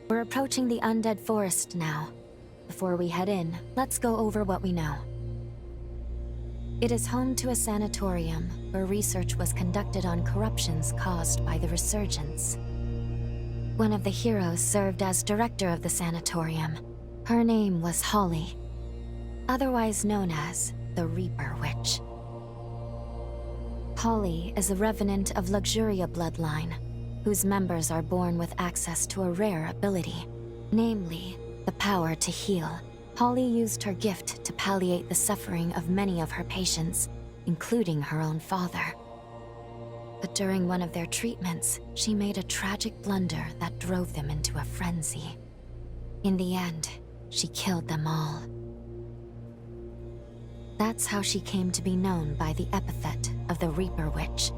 We're approaching the undead forest now. Before we head in, let's go over what we know. It is home to a sanatorium where research was conducted on corruptions caused by the Resurgence. One of the heroes served as director of the sanatorium. Her name was Holly, otherwise known as the Reaper Witch. Holly is a revenant of Luxuria bloodline, whose members are born with access to a rare ability, namely, the power to heal. Holly used her gift to palliate the suffering of many of her patients, including her own father. But during one of their treatments, she made a tragic blunder that drove them into a frenzy. In the end, she killed them all. That's how she came to be known by the epithet of the Reaper Witch.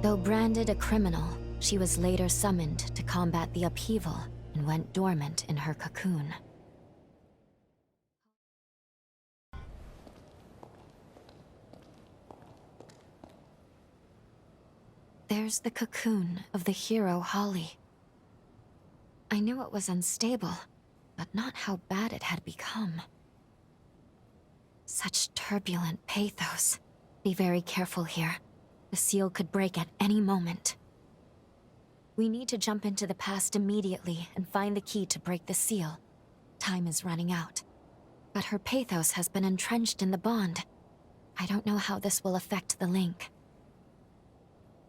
Though branded a criminal, she was later summoned to combat the upheaval and went dormant in her cocoon. There's the cocoon of the hero Holly. I knew it was unstable, but not how bad it had become. Such turbulent pathos. Be very careful here. The seal could break at any moment. We need to jump into the past immediately and find the key to break the seal. Time is running out. But her pathos has been entrenched in the bond. I don't know how this will affect the link.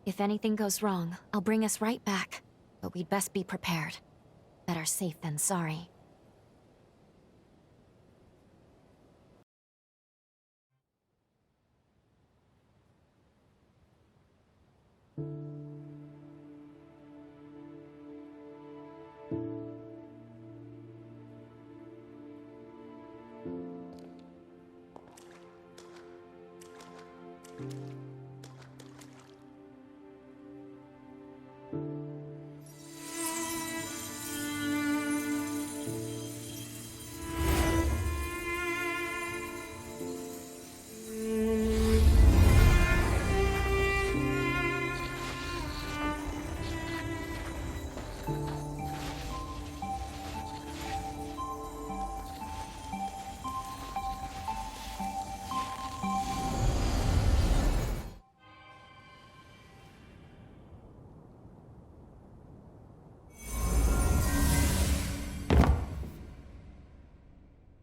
If anything goes wrong, I'll bring us right back, but we'd best be prepared. Better safe than sorry.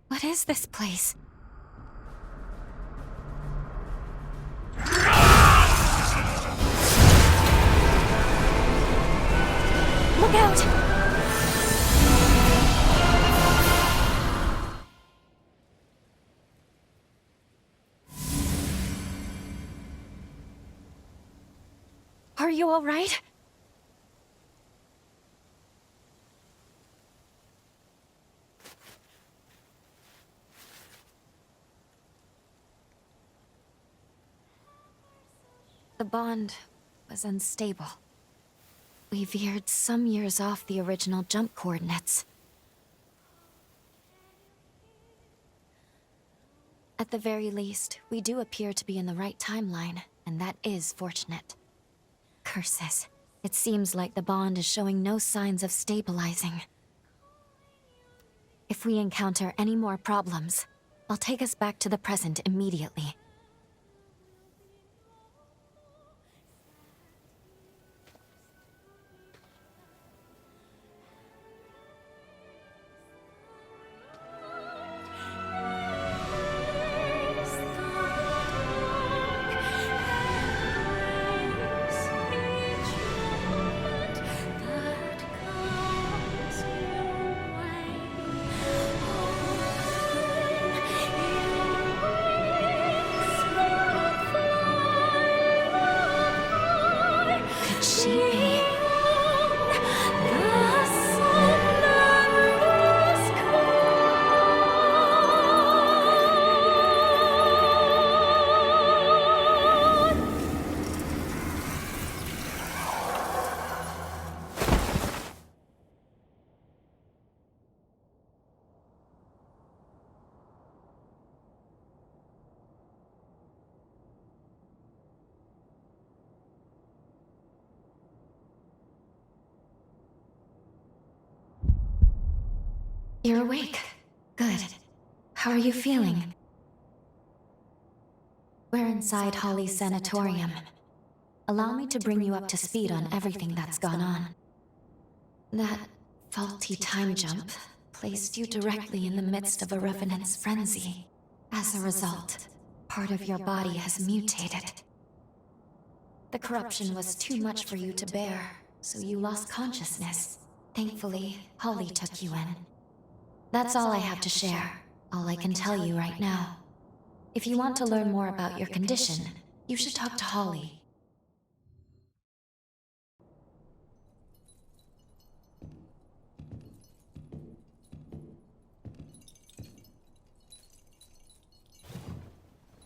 What is this place? Look out! Are you all right? The bond was unstable. We veered some years off the original jump coordinates. At the very least, we do appear to be in the right timeline, and that is fortunate. Curses. It seems like the bond is showing no signs of stabilizing. If we encounter any more problems, I'll take us back to the present immediately. You're awake. Good. How are you feeling? We're inside Holly's sanatorium. Allow me to bring you up to speed on everything that's gone on. That faulty time jump placed you directly in the midst of a revenant's frenzy. As a result, part of your body has mutated. The corruption was too much for you to bear, so you lost consciousness. Thankfully, Holly took you in. That's all I have to share, all I can tell you right now. If you want to learn more about your condition, you should talk to Holly.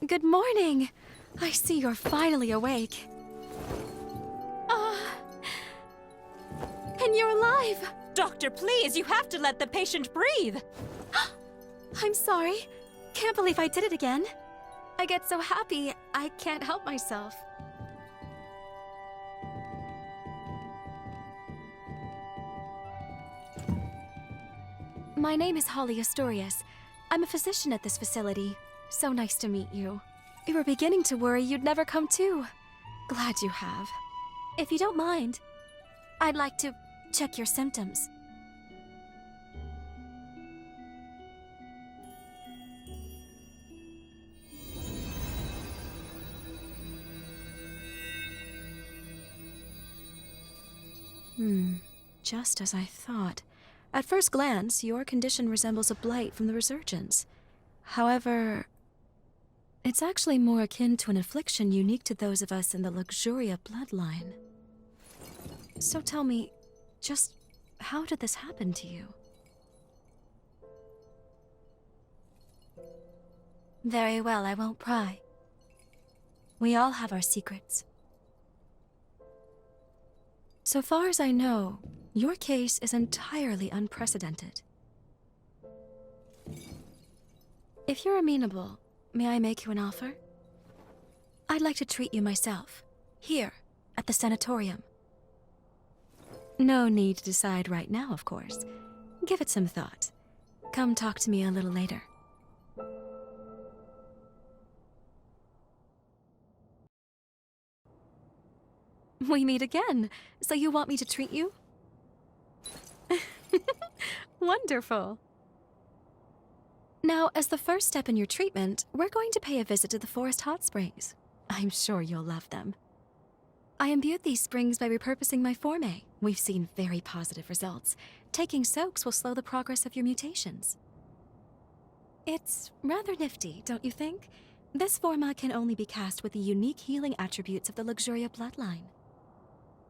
Good morning! I see you're finally awake. And you're alive! Doctor, please, you have to let the patient breathe! I'm sorry. Can't believe I did it again. I get so happy, I can't help myself. My name is Holly Asturias. I'm a physician at this facility. So nice to meet you. We were beginning to worry you'd never come to. Glad you have. If you don't mind, I'd like to check your symptoms. Just as I thought. At first glance, your condition resembles a blight from the Resurgence. However, it's actually more akin to an affliction unique to those of us in the Luxuria bloodline. So tell me, just how did this happen to you? Very well, I won't pry. We all have our secrets. So far as I know, your case is entirely unprecedented. If you're amenable, may I make you an offer? I'd like to treat you myself, here, at the sanatorium. No need to decide right now, of course. Give it some thought. Come talk to me a little later. We meet again, so you want me to treat you? Wonderful. Now, as the first step in your treatment, we're going to pay a visit to the forest hot springs. I'm sure you'll love them. I imbued these springs by repurposing my forme. We've seen very positive results. Taking soaks will slow the progress of your mutations. It's rather nifty, don't you think? This forma can only be cast with the unique healing attributes of the Luxuria bloodline.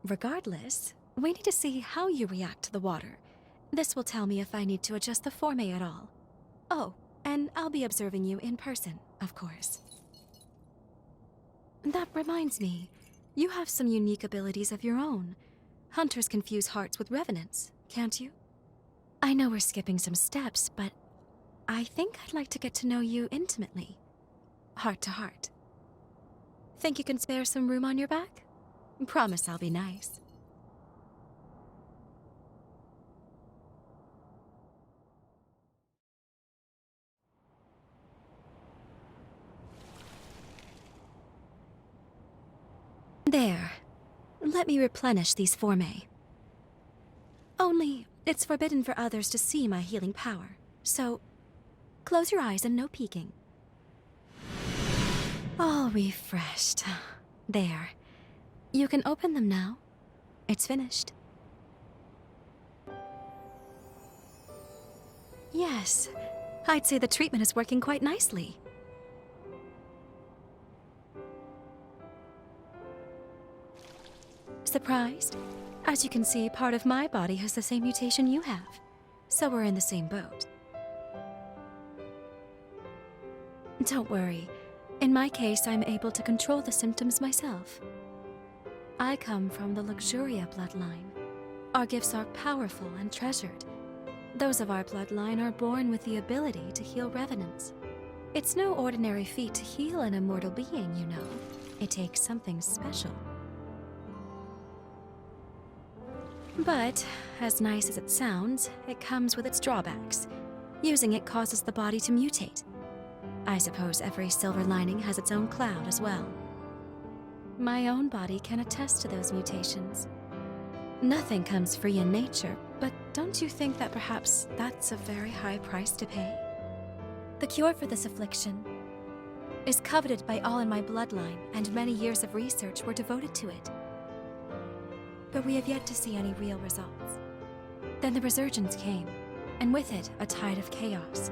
Regardless, we need to see how you react to the water. This will tell me if I need to adjust the forme at all. Oh, and I'll be observing you in person, of course. That reminds me, you have some unique abilities of your own. Hunters confuse hearts with revenants, can't you? I know we're skipping some steps, but I think I'd like to get to know you intimately. Heart to heart. Think you can spare some room on your back? Promise I'll be nice. There. Let me replenish these forme. Only, it's forbidden for others to see my healing power, so close your eyes and no peeking. All refreshed. There. You can open them now. It's finished. Yes, I'd say the treatment is working quite nicely. Surprised? As you can see, part of my body has the same mutation you have. So we're in the same boat. Don't worry. In my case, I'm able to control the symptoms myself. I come from the Luxuria bloodline. Our gifts are powerful and treasured. Those of our bloodline are born with the ability to heal revenants. It's no ordinary feat to heal an immortal being, you know. It takes something special. But, as nice as it sounds, it comes with its drawbacks. Using it causes the body to mutate. I suppose every silver lining has its own cloud as well. My own body can attest to those mutations. Nothing comes free in nature, but don't you think that perhaps that's a very high price to pay? The cure for this affliction is coveted by all in my bloodline, and many years of research were devoted to it. But we have yet to see any real results. Then the Resurgence came, and with it, a tide of chaos.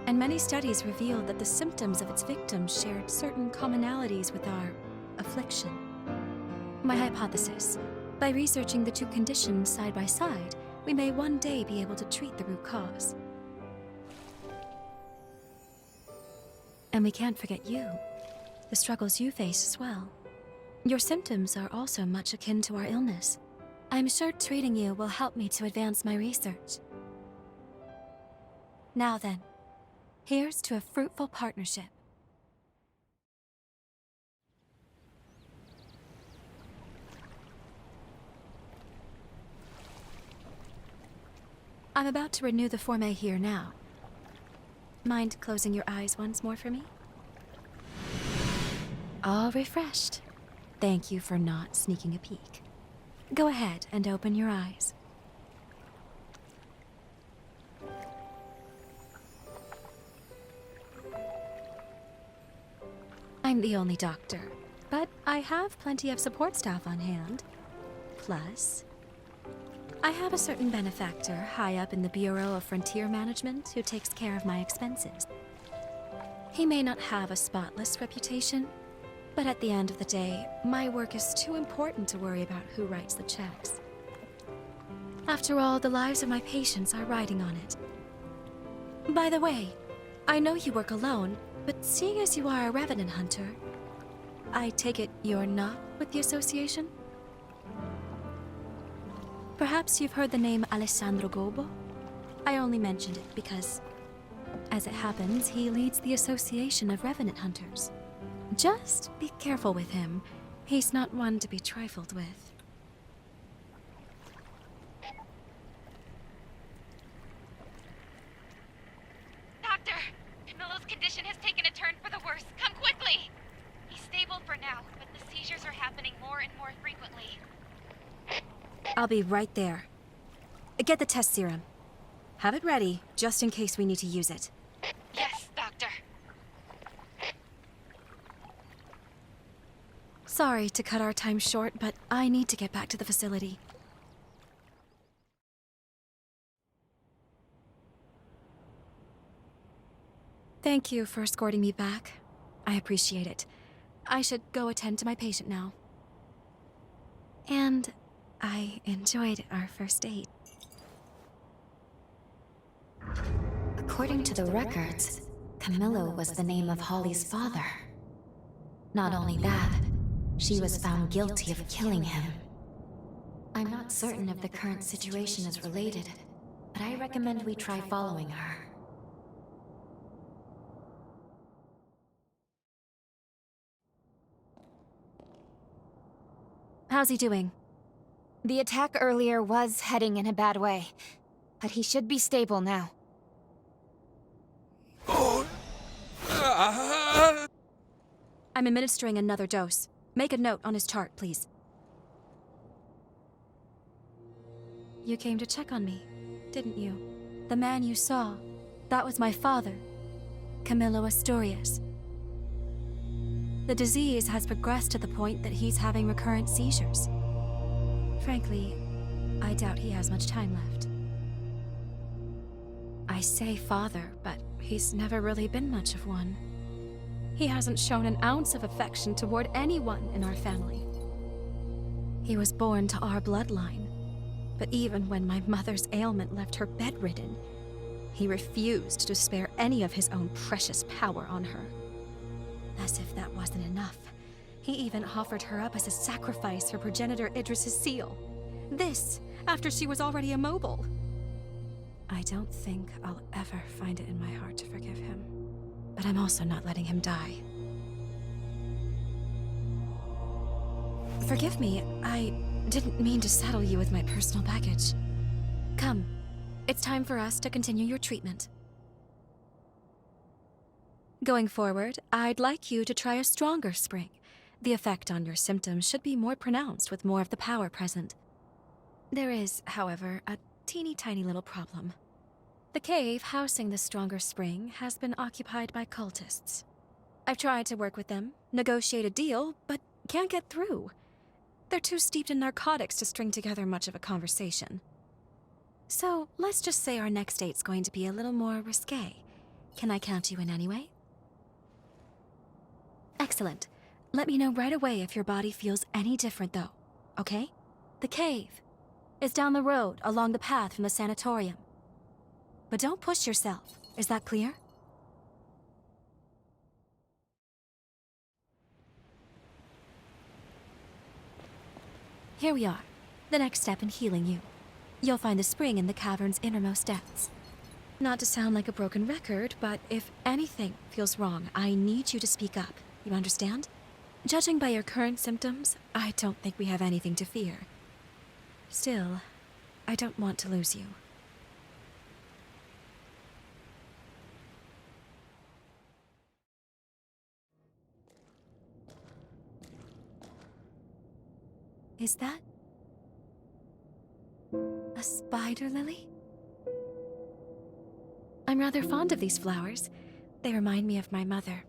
And many studies revealed that the symptoms of its victims shared certain commonalities with our affliction. My hypothesis: by researching the two conditions side by side, we may one day be able to treat the root cause. And we can't forget you, the struggles you face as well. Your symptoms are also much akin to our illness. I'm sure treating you will help me to advance my research. Now then, here's to a fruitful partnership. I'm about to renew the forme here now. Mind closing your eyes once more for me? All refreshed. Thank you for not sneaking a peek. Go ahead and open your eyes. I'm the only doctor, but I have plenty of support staff on hand. Plus, I have a certain benefactor high up in the Bureau of Frontier Management who takes care of my expenses. He may not have a spotless reputation, but at the end of the day, my work is too important to worry about who writes the checks. After all, the lives of my patients are riding on it. By the way, I know you work alone, but seeing as you are a revenant hunter, I take it you're not with the association? Perhaps you've heard the name Alessandro Gobo? I only mentioned it because, as it happens, he leads the Association of Revenant Hunters. Just be careful with him. He's not one to be trifled with. Doctor! Camilo's condition has taken a turn for the worse. Come quickly! He's stable for now, but the seizures are happening more and more frequently. I'll be right there. Get the test serum. Have it ready, just in case we need to use it. Yes, Doctor. Sorry to cut our time short, but I need to get back to the facility. Thank you for escorting me back. I appreciate it. I should go attend to my patient now. And I enjoyed our first date. According to the records, Camilo was the name of Holly's father. Not only that, she was found guilty of killing him. I'm not certain if the current situation is related, but I recommend we try following her. How's he doing? The attack earlier was heading in a bad way, but he should be stable now. I'm administering another dose. Make a note on his chart, please. You came to check on me, didn't you? The man you saw, that was my father, Camilo Asturias. The disease has progressed to the point that he's having recurrent seizures. Frankly, I doubt he has much time left. I say father, but he's never really been much of one. He hasn't shown an ounce of affection toward anyone in our family. He was born to our bloodline, but even when my mother's ailment left her bedridden, he refused to spare any of his own precious power on her. As if that wasn't enough, he even offered her up as a sacrifice for progenitor Idris' seal. This, after she was already immobile. I don't think I'll ever find it in my heart to forgive him. But I'm also not letting him die. Forgive me, I didn't mean to saddle you with my personal baggage. Come, it's time for us to continue your treatment. Going forward, I'd like you to try a stronger spring. The effect on your symptoms should be more pronounced with more of the power present. There is, however, a teeny tiny little problem. The cave housing the stronger spring has been occupied by cultists. I've tried to work with them, negotiate a deal, but can't get through. They're too steeped in narcotics to string together much of a conversation. So, let's just say our next date's going to be a little more risque. Can I count you in anyway? Excellent. Let me know right away if your body feels any different, though, okay? The cave is down the road along the path from the sanatorium. But don't push yourself. Is that clear? Here we are. The next step in healing you. You'll find the spring in the cavern's innermost depths. Not to sound like a broken record, but if anything feels wrong, I need you to speak up. You understand? Judging by your current symptoms, I don't think we have anything to fear. Still, I don't want to lose you. Is that a spider lily? I'm rather fond of these flowers. They remind me of my mother.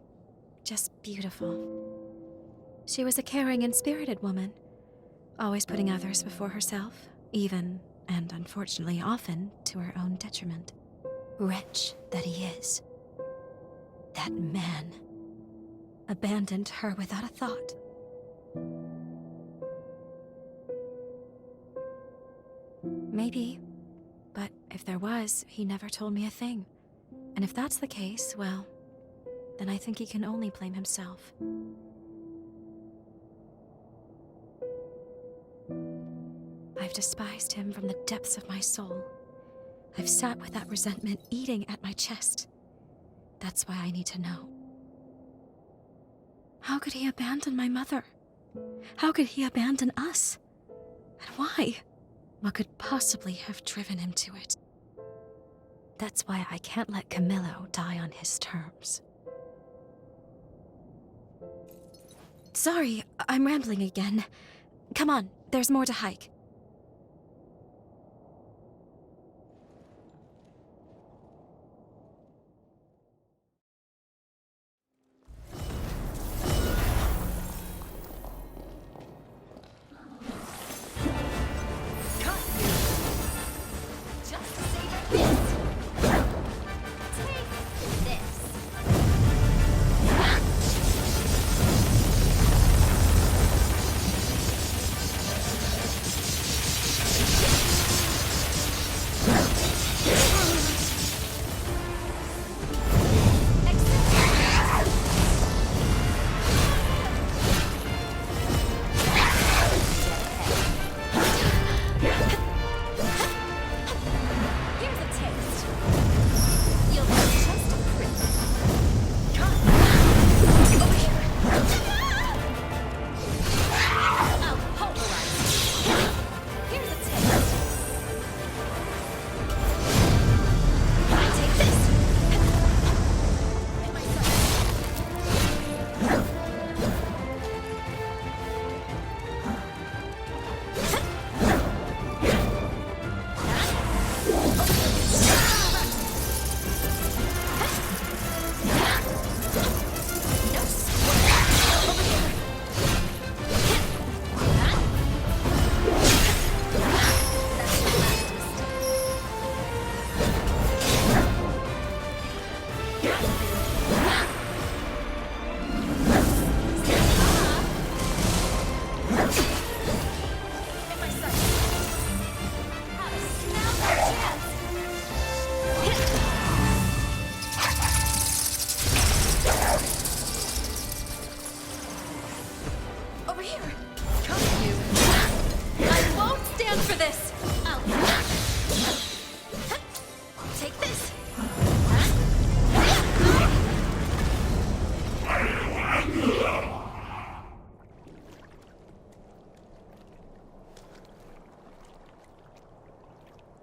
Just beautiful. She was a caring and spirited woman, always putting others before herself, even, and unfortunately often, to her own detriment. Wretch that he is. That man abandoned her without a thought. Maybe, but if there was, he never told me a thing. And if that's the case, well, then I think he can only blame himself. I've despised him from the depths of my soul. I've sat with that resentment eating at my chest. That's why I need to know. How could he abandon my mother? How could he abandon us? And why? What could possibly have driven him to it? That's why I can't let Camilo die on his terms. Sorry, I'm rambling again. Come on, there's more to hike.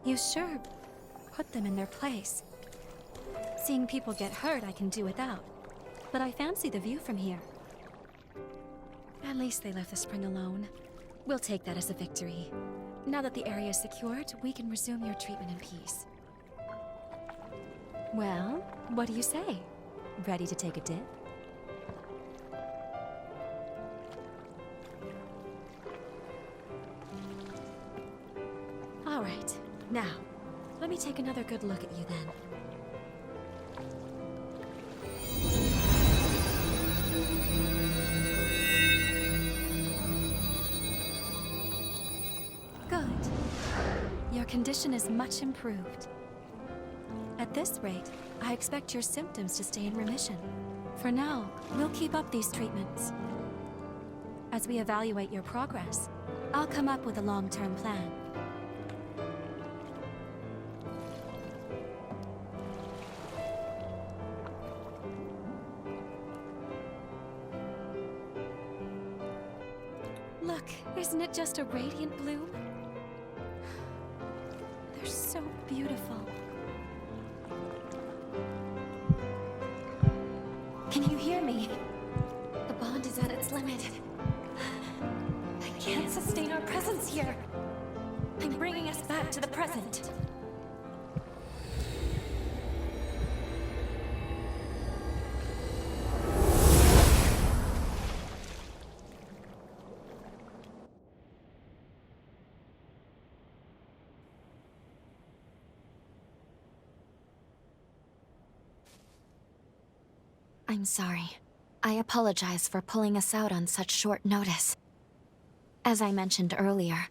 You sure put them in their place. Seeing people get hurt, I can do without. but I fancy the view from here. At least they left the spring alone. We'll take that as a victory. Now that the area is secured, we can resume your treatment in peace. Well, what do you say? Ready to take a dip? All right. Now, let me take another good look at you then. Good. Your condition is much improved. At this rate, I expect your symptoms to stay in remission. For now, we'll keep up these treatments. As we evaluate your progress, I'll come up with a long-term plan. Look, isn't it just a radiant bloom? They're so beautiful. Can you hear me? The bond is at its limit. I can't sustain our presence here. I'm bringing us back to the present. I'm sorry. I apologize for pulling us out on such short notice. As I mentioned earlier,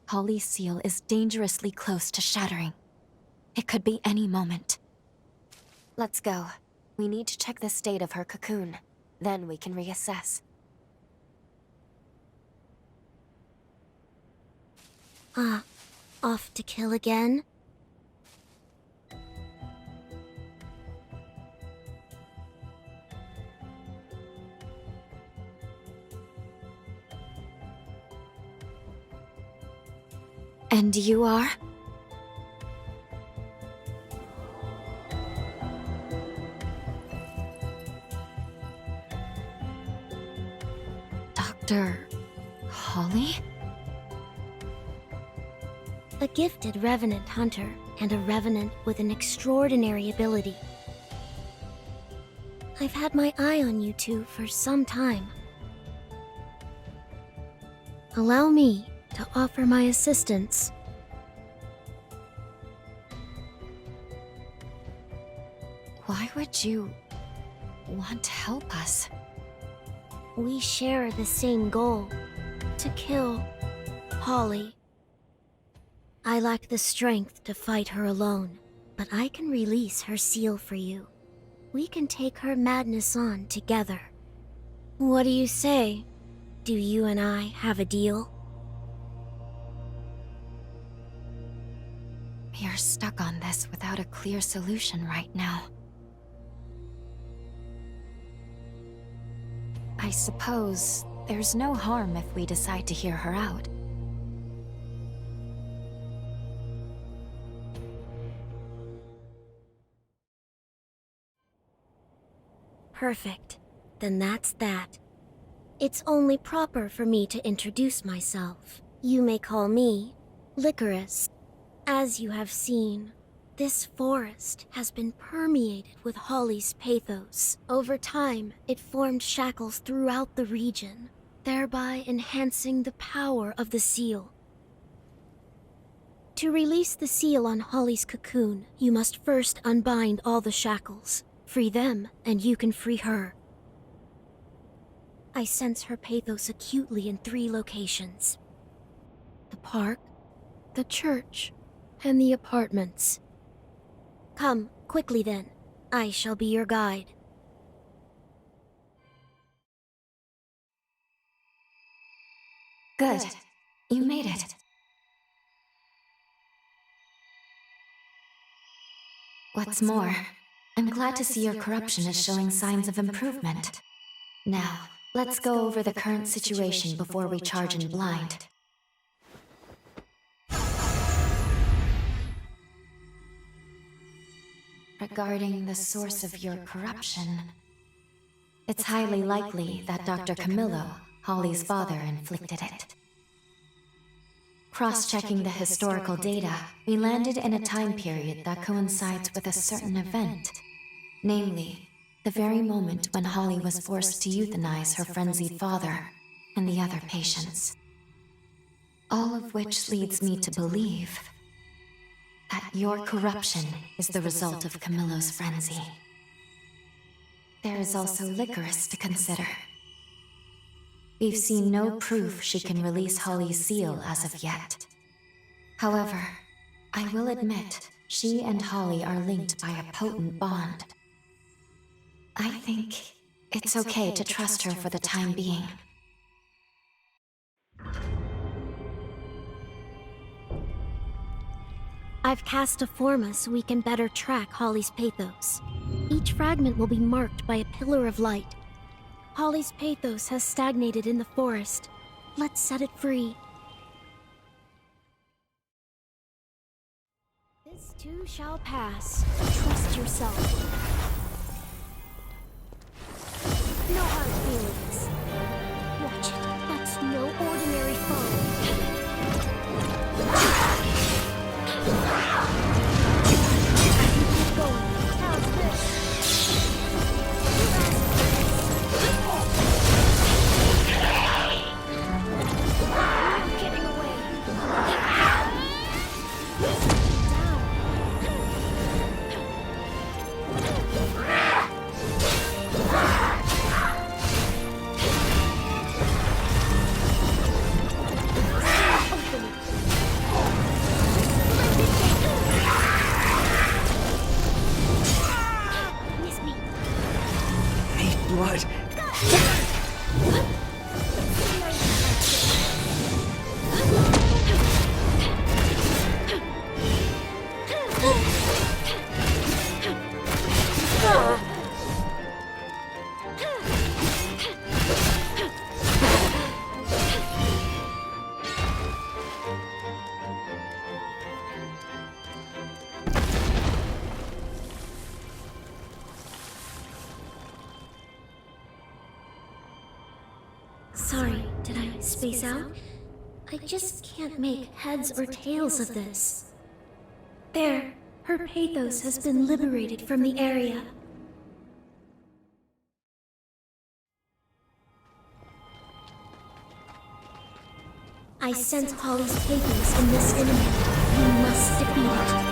Holly's seal is dangerously close to shattering. It could be any moment. Let's go. We need to check the state of her cocoon. Then we can reassess. Off to kill again? And you are? Dr. Holly? A gifted revenant hunter, and a revenant with an extraordinary ability. I've had my eye on you two for some time. Allow me to offer my assistance. Why would you want to help us? We share the same goal, to kill Holly. I lack the strength to fight her alone, but I can release her seal for you. We can take her madness on together. What do you say? Do you and I have a deal? We are stuck on this without a clear solution right now. I suppose there's no harm if we decide to hear her out. Perfect. Then that's that. It's only proper for me to introduce myself. You may call me Licorice. As you have seen, this forest has been permeated with Holly's pathos. Over time, it formed shackles throughout the region, thereby enhancing the power of the seal. To release the seal on Holly's cocoon, you must first unbind all the shackles. Free them, and you can free her. I sense her pathos acutely in 3 locations: the park, the church, and the apartments. Come, quickly then. I shall be your guide. Good. You made it. What's more, I'm glad to see your corruption is showing signs of improvement. Now, let's go over the current situation before we charge in blind. Regarding the source of your corruption, It's highly likely that Dr. Camilo, Holly's father, inflicted it. Cross-checking the historical data, we landed in a time period that coincides with a certain event. Namely, the very moment when Holly was forced to euthanize her frenzied father and the other patients. All of which leads me to believe that your corruption is the result of Camilo's frenzy. There is also Licorice to consider. We've seen no proof she can release Holly's seal as of yet. However, I will admit, she and Holly are linked by a potent bond. I think it's okay to trust her for the time being. I've cast a forma so we can better track Holly's Pathos. Each fragment will be marked by a pillar of light. Holly's Pathos has stagnated in the forest. Let's set it free. This too shall pass. Trust yourself. No hard feelings. Watch it. That's no ordinary foe. Keep going. How's this? You're getting away. Blood. Sorry, did I space out? I just can't make heads or tails of this. There, her Pathos has been liberated from the area. I sense Holly's Pathos in this enemy. We must defeat it.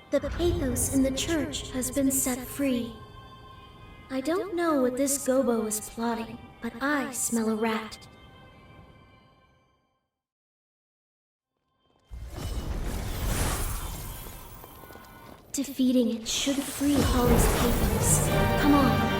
The Pathos in the church has been set free. I don't know what this Gobo is plotting, but I smell a rat. Defeating it should free Holly's Pathos. Come on.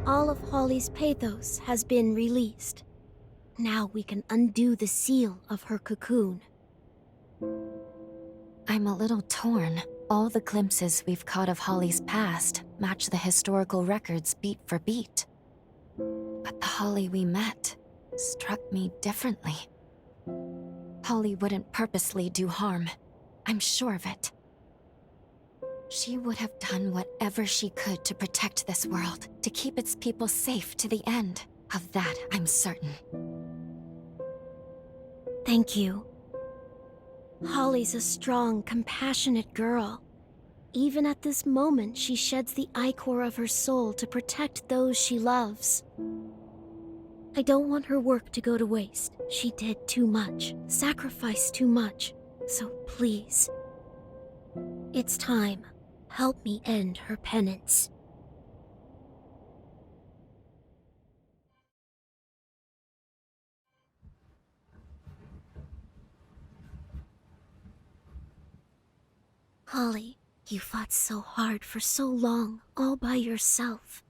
All of Holly's pathos has been released. Now we can undo the seal of her cocoon. I'm a little torn. All the glimpses we've caught of Holly's past match the historical records beat for beat. But the Holly we met struck me differently. Holly wouldn't purposely do harm. I'm sure of it. She would have done whatever she could to protect this world, to keep its people safe to the end. Of that, I'm certain. Thank you. Holly's a strong, compassionate girl. Even at this moment, she sheds the ichor of her soul to protect those she loves. I don't want her work to go to waste. She did too much, sacrificed too much. So please, it's time. Help me end her penance. Holly, you fought so hard for so long, all by yourself.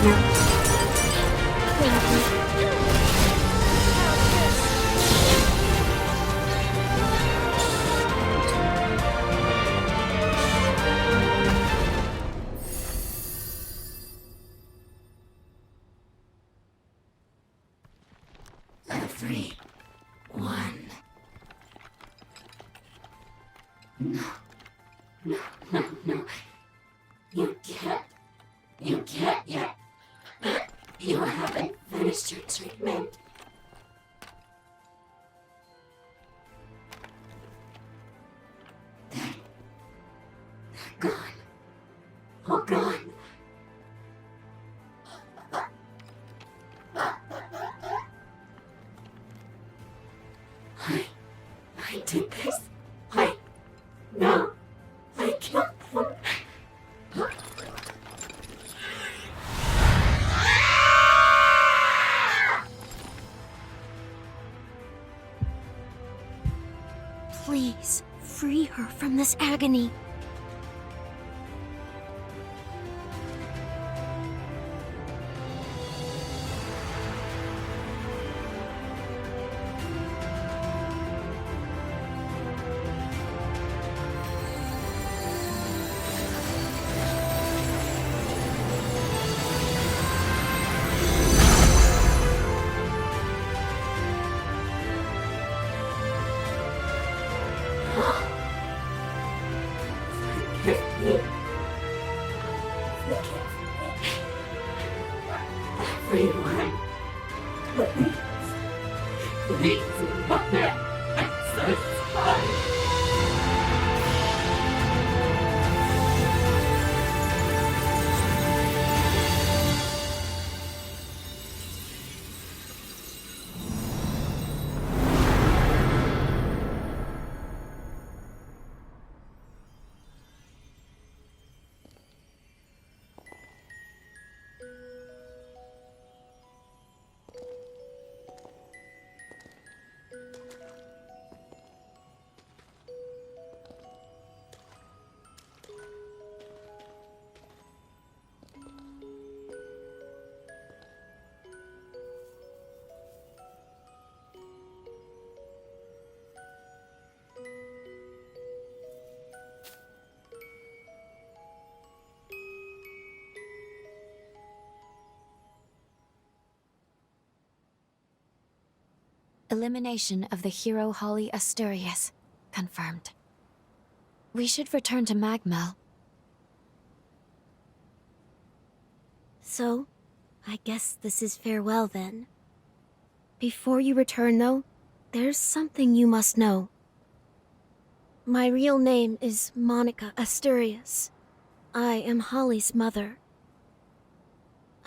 Everyone. No. You can't yet. You haven't finished your treatment. They're gone. All gone. I did this. No. I killed them. Please, free her from this agony. Everyone, please, Mother, I'm so sorry. Elimination of the hero Holly Asturias. Confirmed. We should return to Magmel. So, I guess this is farewell then. Before you return though, there's something you must know. My real name is Monica Asturias. I am Holly's mother.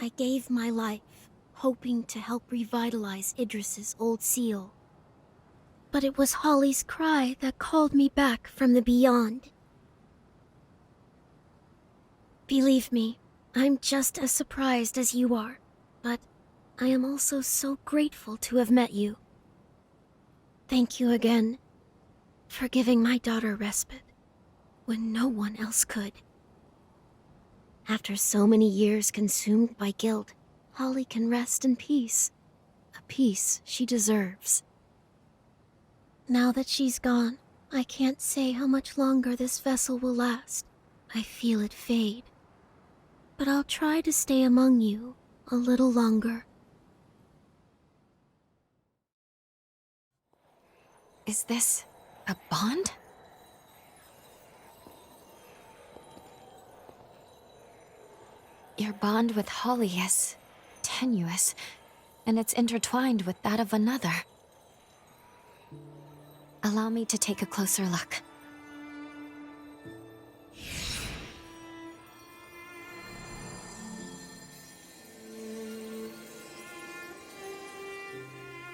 I gave my life, hoping to help revitalize Idris's old seal. But it was Holly's cry that called me back from the beyond. Believe me, I'm just as surprised as you are, but I am also so grateful to have met you. Thank you again for giving my daughter respite when no one else could. After so many years consumed by guilt, Holly can rest in peace, a peace she deserves. Now that she's gone, I can't say how much longer this vessel will last. I feel it fade. But I'll try to stay among you a little longer. Is this a bond? Your bond with Holly is tenuous, and it's intertwined with that of another. Allow me to take a closer look.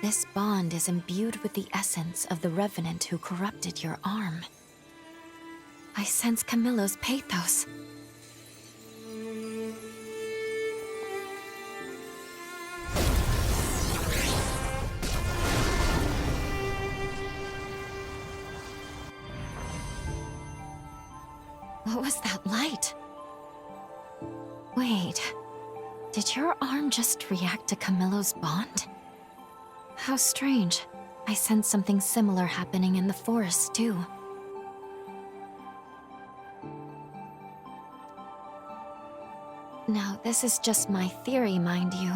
This bond is imbued with the essence of the revenant who corrupted your arm. I sense Camilo's pathos. What was that light? Wait, Did your arm just react to Camilo's bond? How strange. I sense something similar happening in the forest, too. Now, this is just my theory, mind you.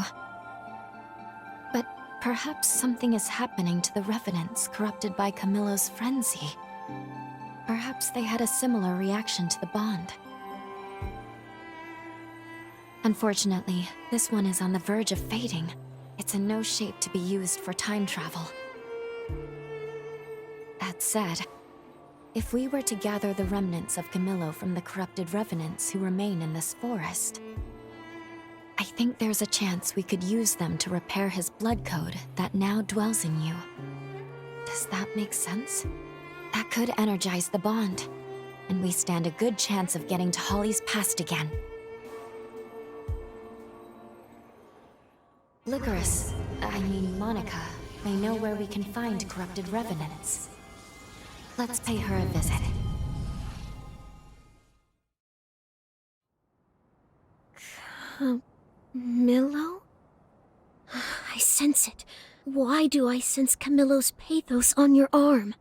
But perhaps something is happening to the Revenants corrupted by Camilo's frenzy. Perhaps they had a similar reaction to the bond. Unfortunately, this one is on the verge of fading. It's in no shape to be used for time travel. That said, if we were to gather the remnants of Camilo from the corrupted Revenants who remain in this forest, I think there's a chance we could use them to repair his blood code that now dwells in you. Does that make sense? That could energize the bond, and we stand a good chance of getting to Holly's past again. Licorice, I mean Monica, may know where we can find corrupted Revenants. Let's pay her a visit. Camilo? I sense it. Why do I sense Camilo's pathos on your arm?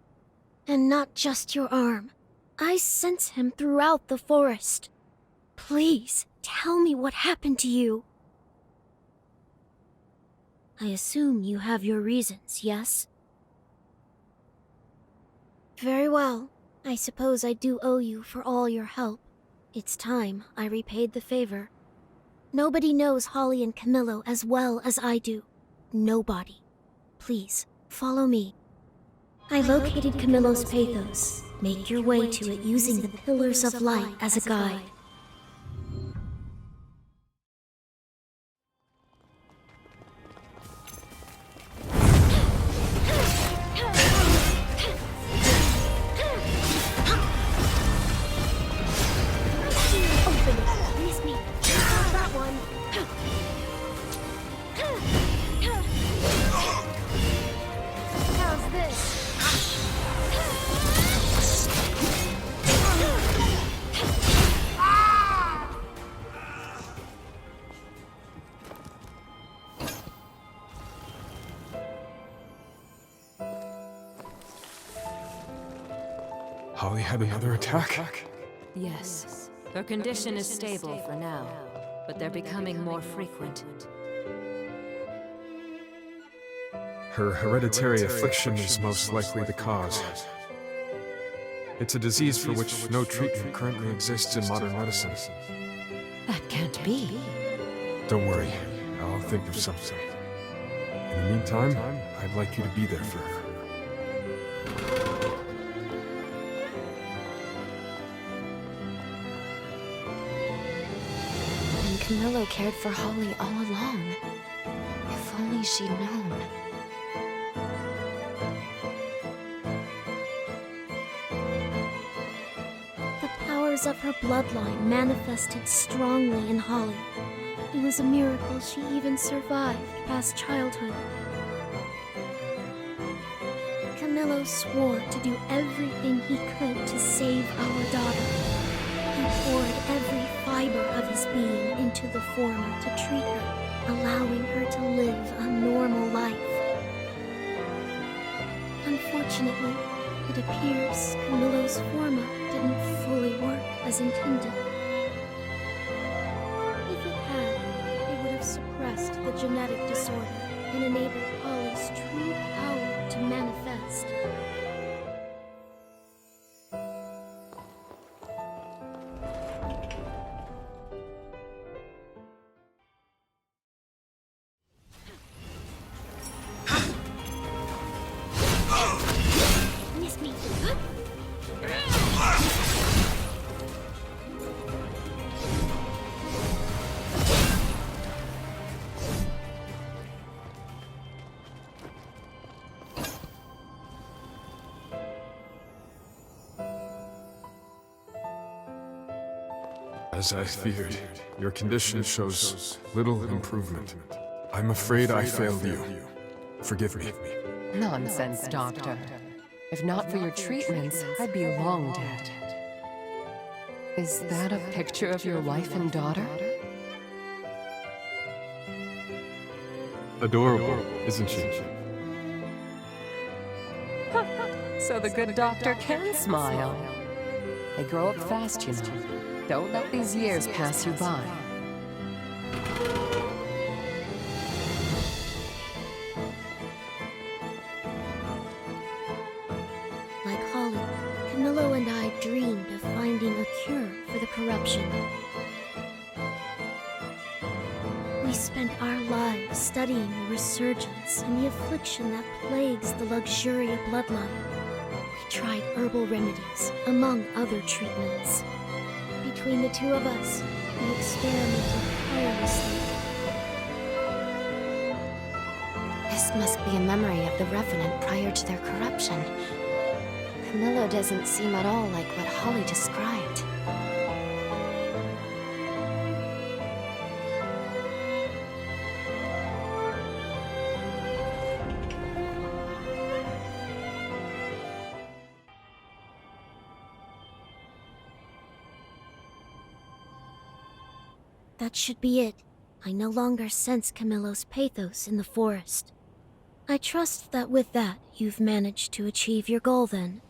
And not just your arm. I sense him throughout the forest. Please, tell me what happened to you. I assume you have your reasons, yes? Very well. I suppose I do owe you for all your help. It's time I repaid the favor. Nobody knows Holly and Camilo as well as I do. Nobody. Please, follow me. I located Camilo's pathos. Make your way to it using the Pillars of Light as a guide. Holly had another attack? Yes. Her condition is stable for now, but they're becoming more frequent. Her hereditary affliction is most likely the cause. It's a disease for which no treatment currently exists in modern medicine. That can't be. Don't worry, I'll think of something. In the meantime, I'd like you to be there for her. And Camilo cared for Holly all along. If only she'd known. The powers of her bloodline manifested strongly in Holly. It was a miracle she even survived past childhood. Camilo swore to do everything he could to save our daughter. He poured every fiber of his being into the former to treat her, allowing her to live a normal life. Unfortunately, it appears Camilo's forma didn't fully work as intended. If it had, it would have suppressed the genetic disorder and enabled Holly's true power to manifest. Miss me. As I feared, your condition shows little improvement. I'm afraid I failed you. Forgive me. Nonsense, Doctor. If not for your treatments, I'd be long dead. Is that a picture of your wife and daughter? adorable, isn't she? So the good doctor can smile. They grow up fast, you know. Don't let these years pass you by. Like Holly, Camilo and I dreamed of finding a cure for the corruption. We spent our lives studying the resurgence and the affliction that plagues the Luxuria bloodline. We tried herbal remedies, among other treatments. Between the two of us, we experimented tirelessly. This must be a memory of the Revenant prior to their corruption. Camilo doesn't seem at all like what Holly described. That should be it. I no longer sense Camilo's pathos in the forest. I trust that with that, you've managed to achieve your goal then.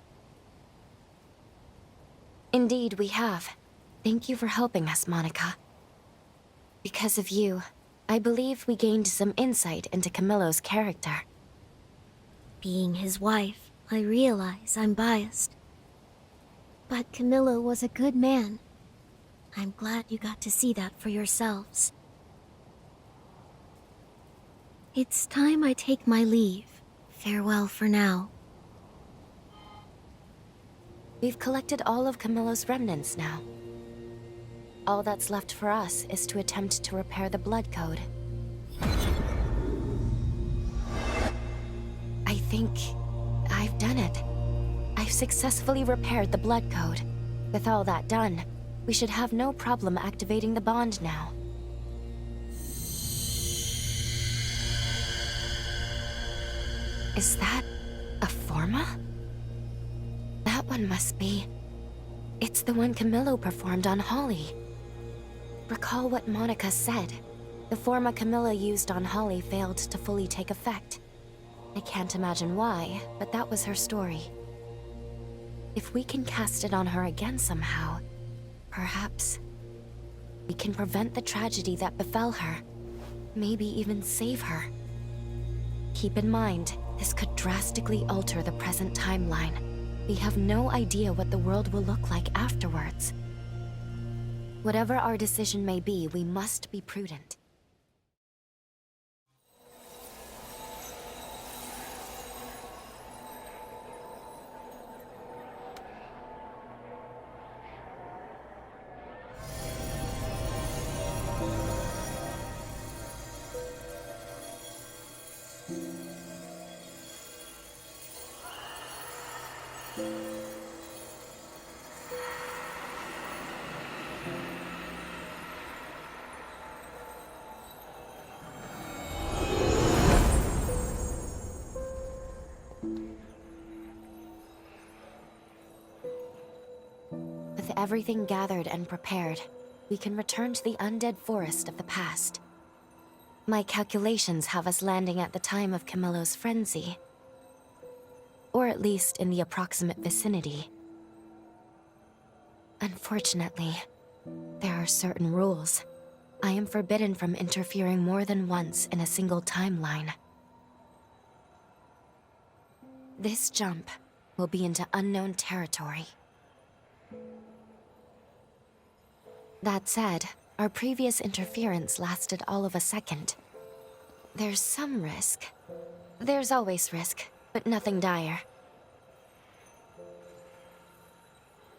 Indeed, we have. Thank you for helping us, Monica. Because of you, I believe we gained some insight into Camilo's character. Being his wife, I realize I'm biased. But Camilo was a good man. I'm glad you got to see that for yourselves. It's time I take my leave. Farewell for now. We've collected all of Camilo's remnants now. All that's left for us is to attempt to repair the blood code. I think I've done it. I've successfully repaired the blood code. With all that done, we should have no problem activating the bond now. Is that a forma? That one must be. It's the one Camilo performed on Holly. Recall what Monica said. The forma Camilo used on Holly failed to fully take effect. I can't imagine why, but that was her story. If we can cast it on her again somehow, perhaps we can prevent the tragedy that befell her. Maybe even save her. Keep in mind, this could drastically alter the present timeline. We have no idea what the world will look like afterwards. Whatever our decision may be, we must be prudent. With everything gathered and prepared, we can return to the undead forest of the past. My calculations have us landing at the time of Camilo's frenzy. Or at least in the approximate vicinity. Unfortunately, there are certain rules. I am forbidden from interfering more than once in a single timeline. This jump will be into unknown territory. That said, our previous interference lasted all of a second. There's some risk. There's always risk, but nothing dire.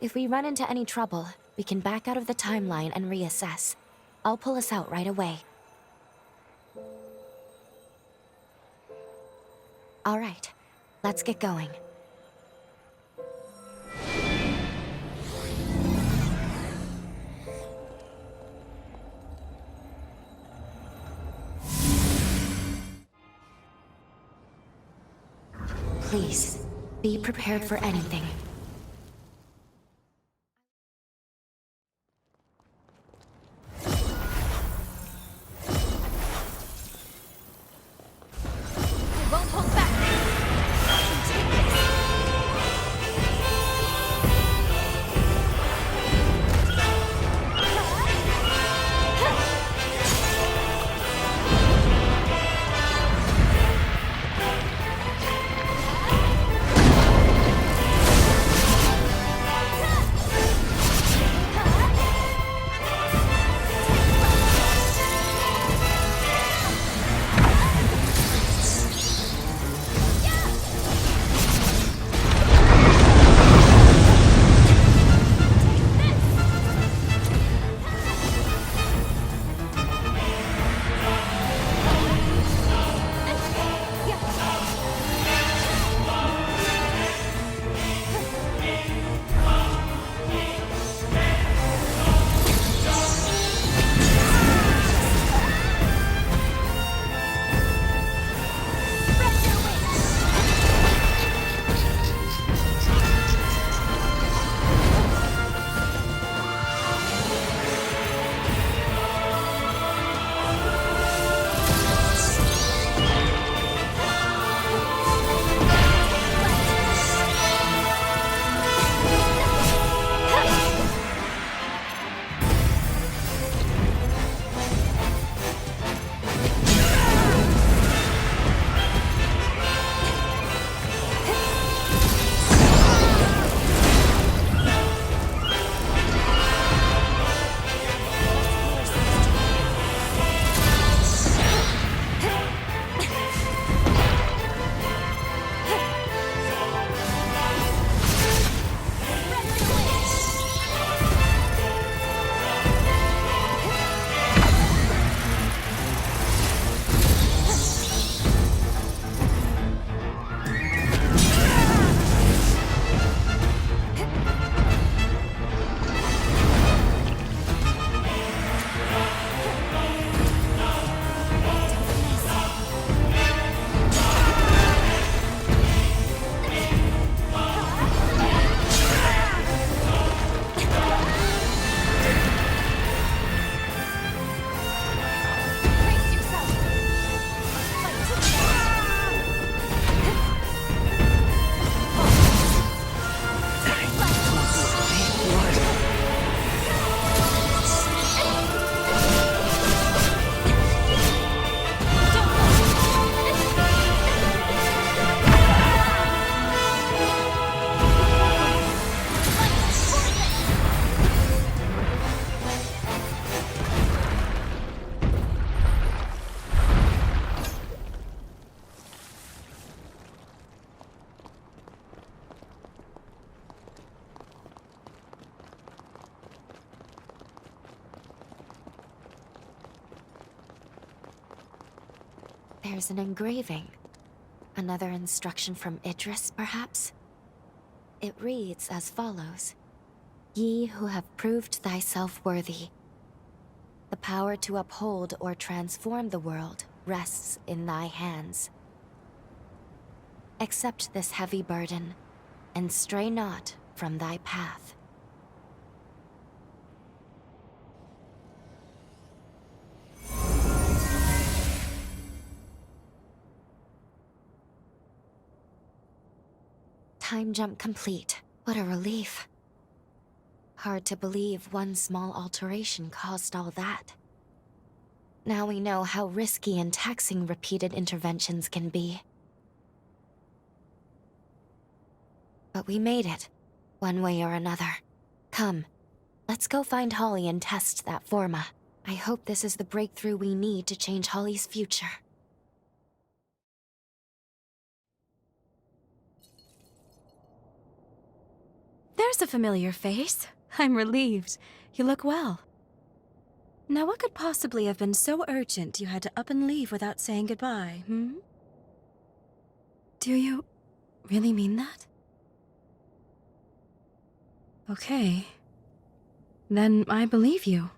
If we run into any trouble, we can back out of the timeline and reassess. I'll pull us out right away. All right, let's get going. Please, be prepared for anything. There's an engraving. Another instruction from Idris, perhaps? It reads as follows. Ye who have proved thyself worthy. The power to uphold or transform the world rests in thy hands. Accept this heavy burden, and stray not from thy path. Time jump complete. What a relief. Hard to believe one small alteration caused all that. Now we know how risky and taxing repeated interventions can be. But we made it, one way or another. Come, let's go find Holly and test that forma. I hope this is the breakthrough we need to change Holly's future. There's a familiar face. I'm relieved. You look well. Now, what could possibly have been so urgent you had to up and leave without saying goodbye, Do you really mean that? Okay. Then I believe you.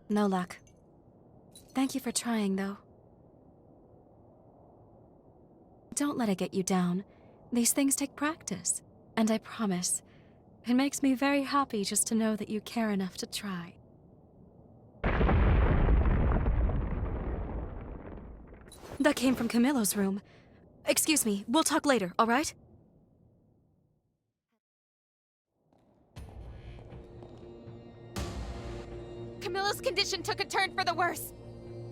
No luck. Thank you for trying, though. Don't let it get you down. These things take practice. And I promise, it makes me very happy just to know that you care enough to try. That came from Camilo's room. Excuse me, we'll talk later, all right? Camilo's condition took a turn for the worse.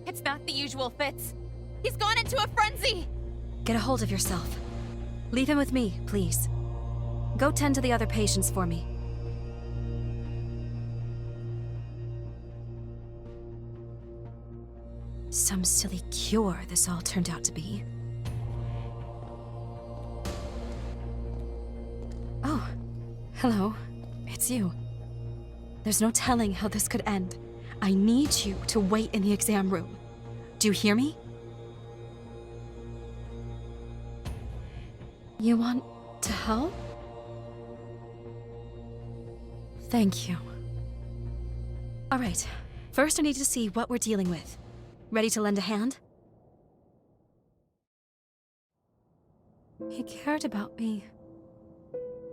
It's not the usual fits. He's gone into a frenzy! Get a hold of yourself. Leave him with me, please. Go tend to the other patients for me. Some silly cure this all turned out to be. Oh, hello. It's you. There's no telling how this could end. I need you to wait in the exam room. Do you hear me? You want to help? Thank you. All right. First, I need to see what we're dealing with. Ready to lend a hand? He cared about me.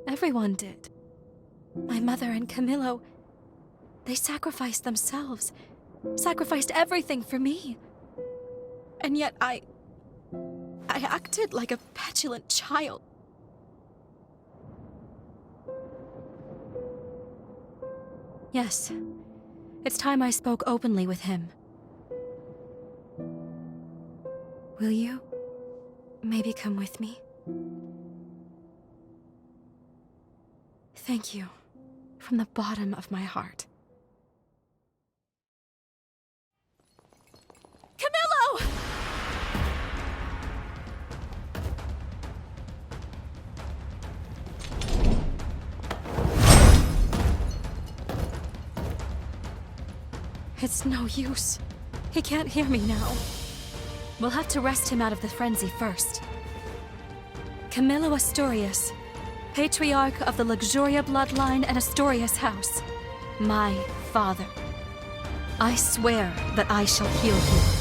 Everyone did. My mother and Camilo, they sacrificed themselves. Sacrificed everything for me. And yet I acted like a petulant child. Yes, it's time I spoke openly with him. Will you maybe come with me? Thank you, from the bottom of my heart. Camilo! It's no use. He can't hear me now. We'll have to wrest him out of the frenzy first. Camilo Asturias, Patriarch of the Luxuria bloodline and Asturias house. My father. I swear that I shall heal you.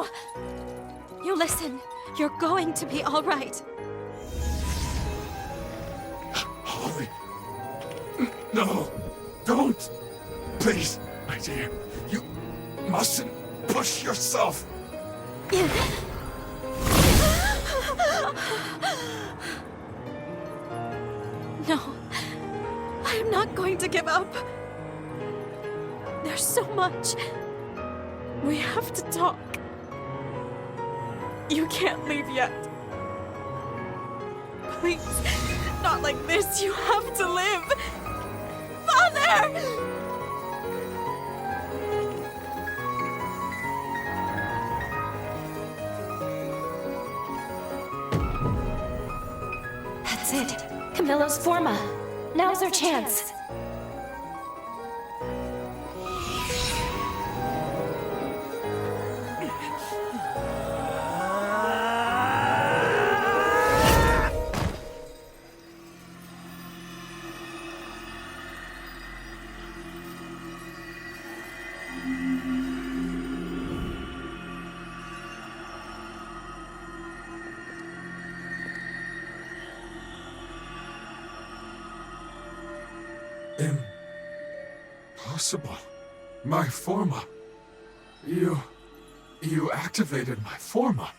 No! You listen. You're going to be all right. Holly. No, don't. Please, my dear. You mustn't push yourself. No, I am not going to give up. There's so much. We have to talk. You can't leave yet. Please, not like this. You have to live. Father! That's it. Camilo's forma. Now's our chance. Impossible. My forma. You activated my forma.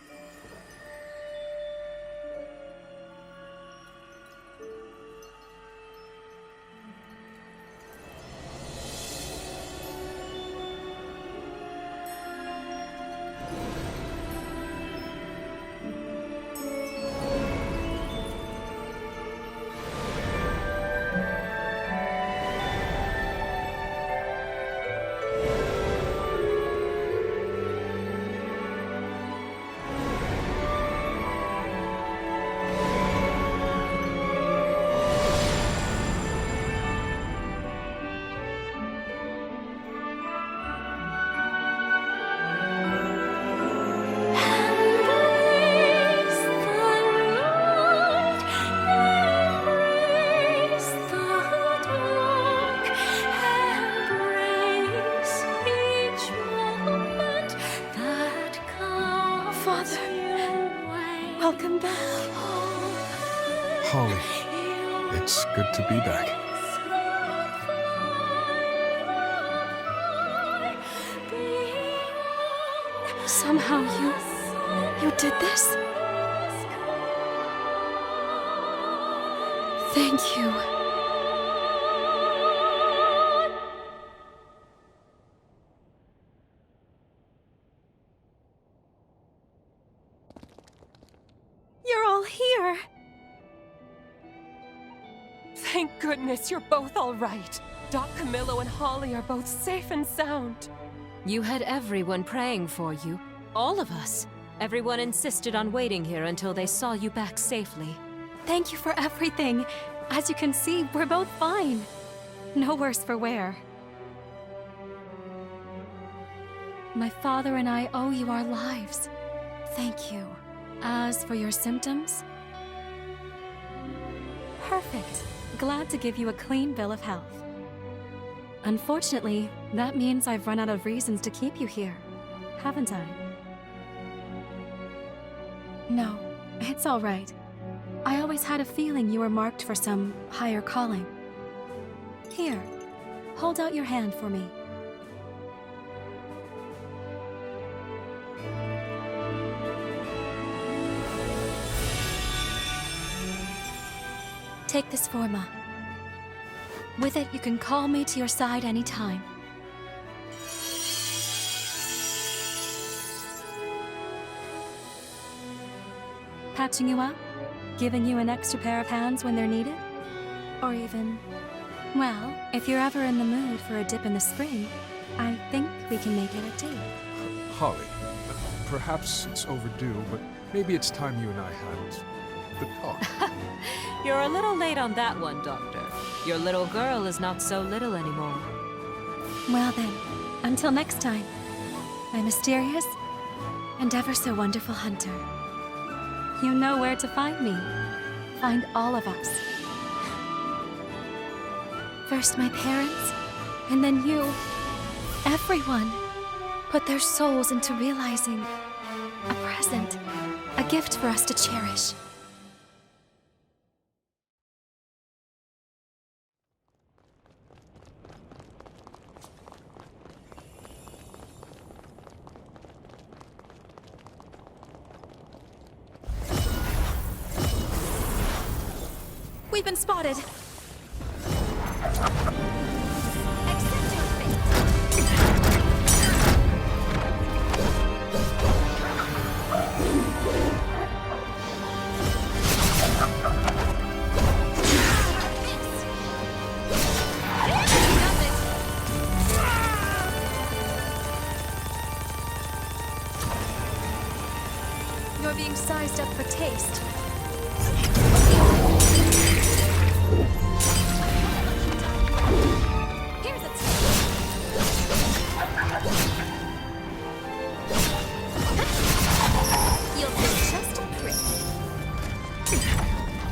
Welcome back. Holly, it's good to be back. Somehow you did this? Thank you. You're all here. Thank goodness you're both all right. Doc Camilo and Holly are both safe and sound. You had everyone praying for you. All of us. Everyone insisted on waiting here until they saw you back safely. Thank you for everything. As you can see, we're both fine. No worse for wear. My father and I owe you our lives. Thank you. As for your symptoms? Perfect. Glad to give you a clean bill of health. Unfortunately, that means I've run out of reasons to keep you here, haven't I? No, it's all right. I always had a feeling you were marked for some higher calling. Here, hold out your hand for me. Take this forma. With it, you can call me to your side anytime. Patching you up? Giving you an extra pair of hands when they're needed? Or even... well, if you're ever in the mood for a dip in the spring, I think we can make it a date. Holly, perhaps it's overdue, but maybe it's time you and I had the talk. You're a little late on that one, Doctor. Your little girl is not so little anymore. Well then, until next time, my mysterious and ever so wonderful hunter. You know where to find me. Find all of us. First my parents, and then you. Everyone put their souls into realizing present. A gift for us to cherish. We've been spotted. You're being sized up for taste. Here's a tip. You'll be just a prick.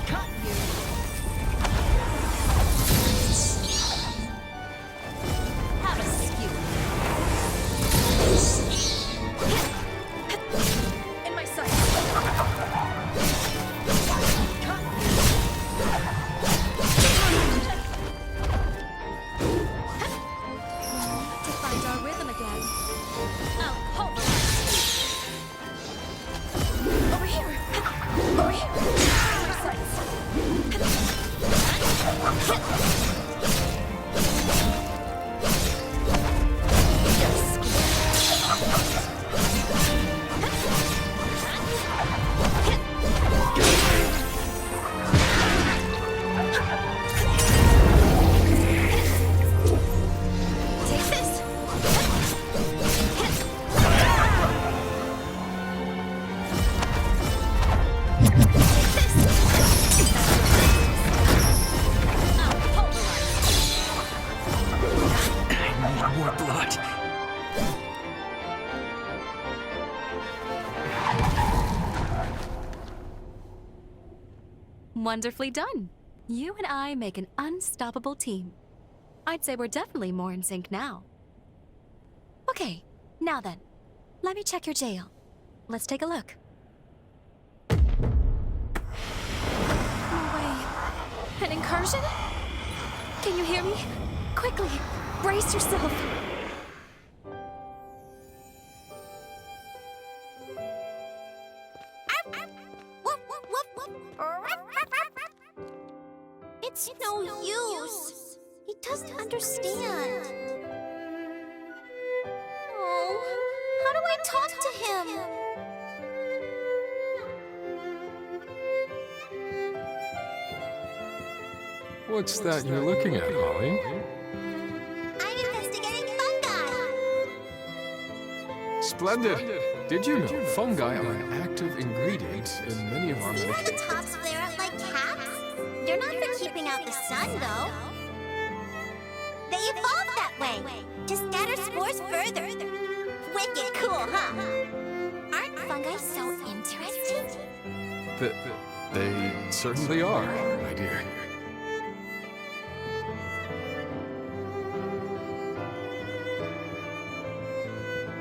Got you. Have a skewer. In my sight. To find our rhythm again. I'll hold the line. Over here. Over here. In my sights. Take this. More blood. Wonderfully done. You and I make an unstoppable team. I'd say we're definitely more in sync now. Okay, now then, let me check your jail. Let's take a look. No way. An incursion? Can you hear me? Quickly, brace yourself. It's no use. He doesn't understand. Oh, how do I talk to him? What's that you're looking at, Holly? I'm investigating fungi. Splendid! Did you know fungi are an active ingredient in many of our See how the medications? tops flare up like caps? They're not for keeping out the sun, though. They evolved that way, to scatter spores further. Wicked cool, huh? Aren't fungi so interesting? They certainly are, my dear.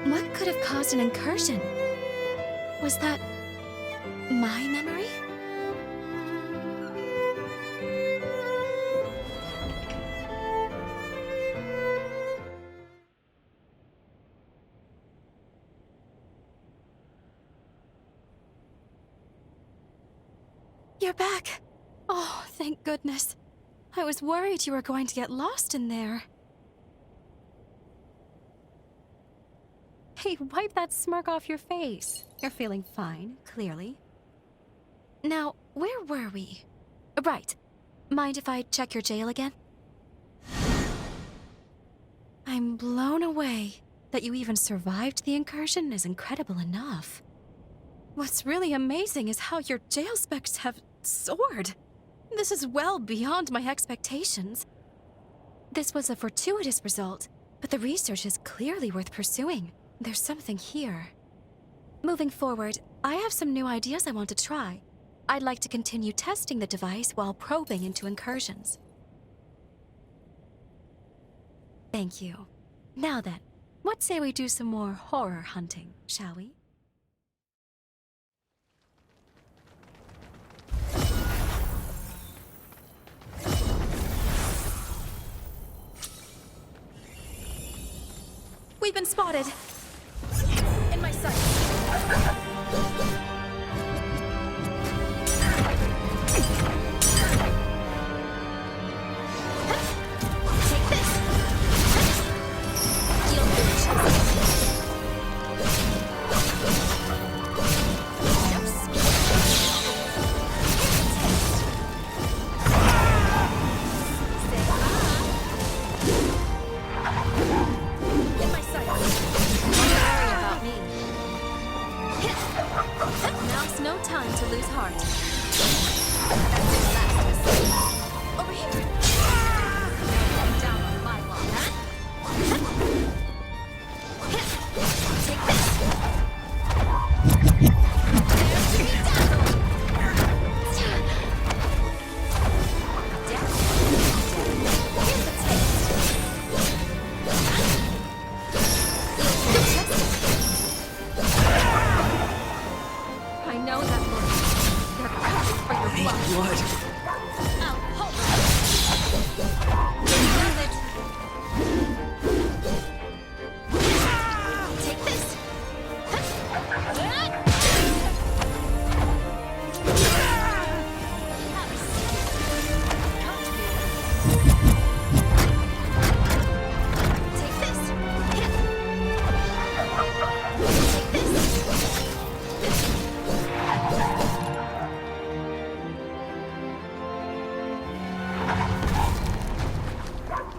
What could have caused an incursion? Was that my memory? You're back. Oh, thank goodness. I was worried you were going to get lost in there. Hey, wipe that smirk off your face. You're feeling fine, clearly. Now, where were we? Right. Mind if I check your jail again? I'm blown away. That you even survived the incursion is incredible enough. What's really amazing is how your jail specs have soared. This is well beyond my expectations. This was a fortuitous result, but the research is clearly worth pursuing. There's something here. Moving forward, I have some new ideas I want to try. I'd like to continue testing the device while probing into incursions. Thank you. Now then, what say we do some more horror hunting, shall we? We've been spotted. In my sight. Take this. You'll do it. Now's no time to lose heart. Over here. Down on my wall, Take this. I know that look. They're coming for your blood. I'll hold it. Take this. Take this.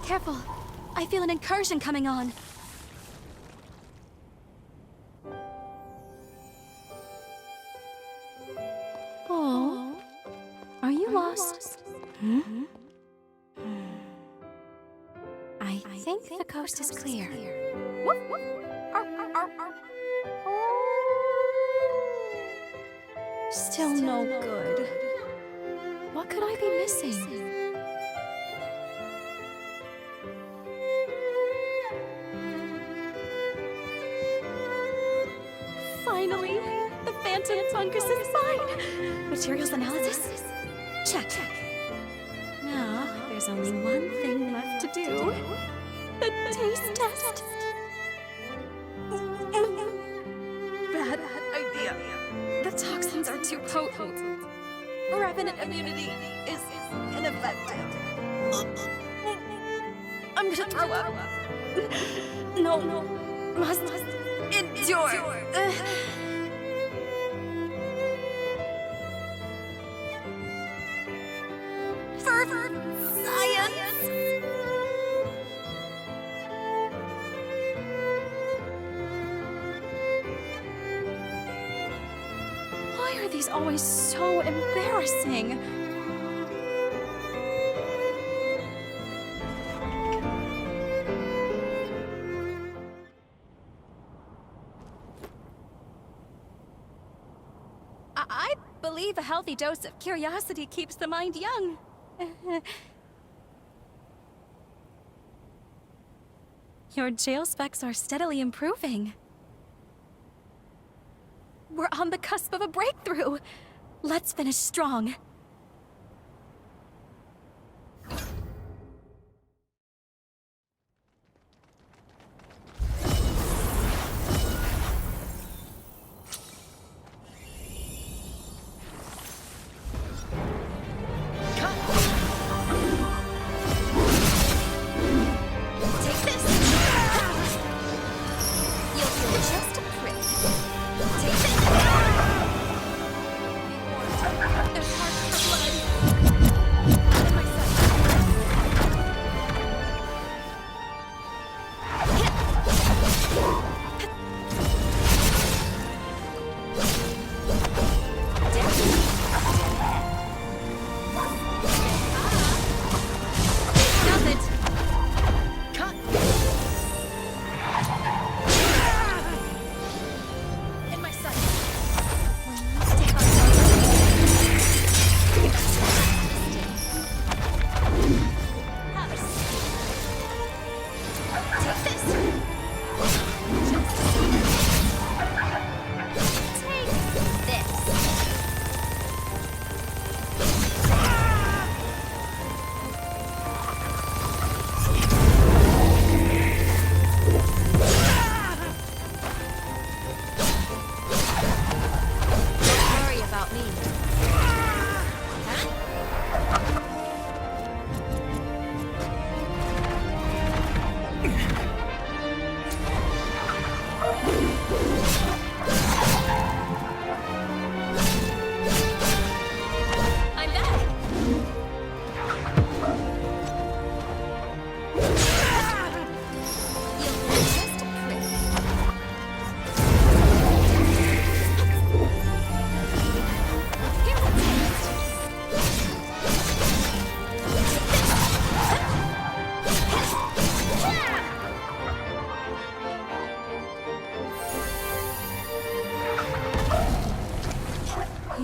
Careful. I feel an incursion coming on. Oh. Are you lost? I think the coast is clear. Still no good. What could I be missing? Finally, the Phantom Fungus is mine! Materials analysis? Check. Now, there's only one thing left to do. The taste test. Bad idea. The toxins are too potent. Revenant immunity is ineffective. I'm gonna throw up. No. Must endure. For science. Why are these always so embarrassing? I believe a healthy dose of curiosity keeps the mind young. Your jail specs are steadily improving. We're on the cusp of a breakthrough. Let's finish strong. There's parts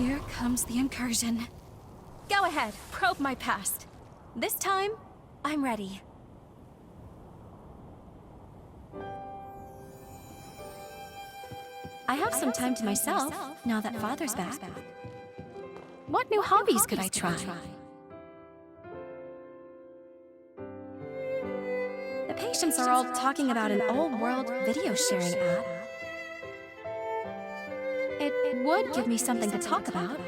Here comes the incursion. Go ahead, probe my past. This time, I'm ready. I have some time to myself, now that Father's back. What new hobbies could I try? The patients are all talking about an old-world video sharing app. It would give me something to talk about.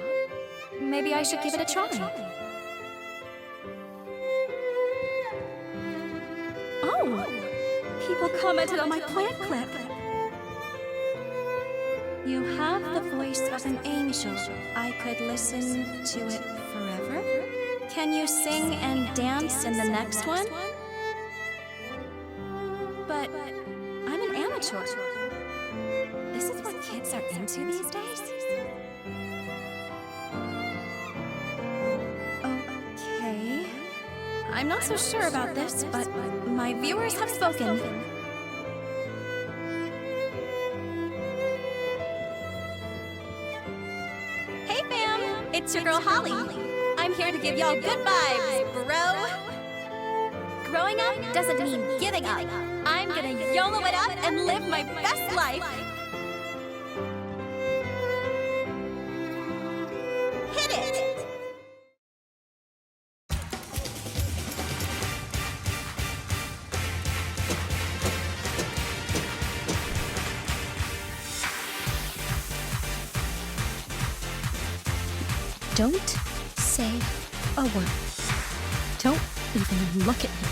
Maybe I should give it a try. Oh! People commented on my plant clip. You have the voice of an angel. I could listen to it forever. Can you sing and dance in the next one? But I'm an amateur. This is what kids are into these days? Okay. I'm not so sure about this, but my viewers have spoken. Hey fam! It's your girl Holly. I'm here to give y'all good vibes, bro. Growing up doesn't mean giving up. I'm gonna YOLO it up and live my best life. Hit it! Don't say a word. Don't even look at me.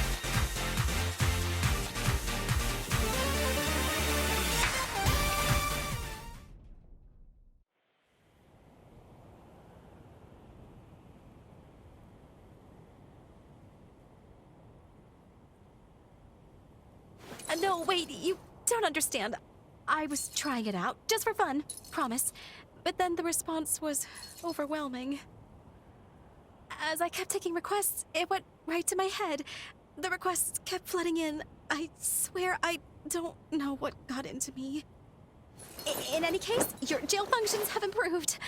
No, wait, you don't understand. I was trying it out, just for fun, promise. But then the response was overwhelming. As I kept taking requests, it went right to my head. The requests kept flooding in. I swear I don't know what got into me. In any case, your jail functions have improved.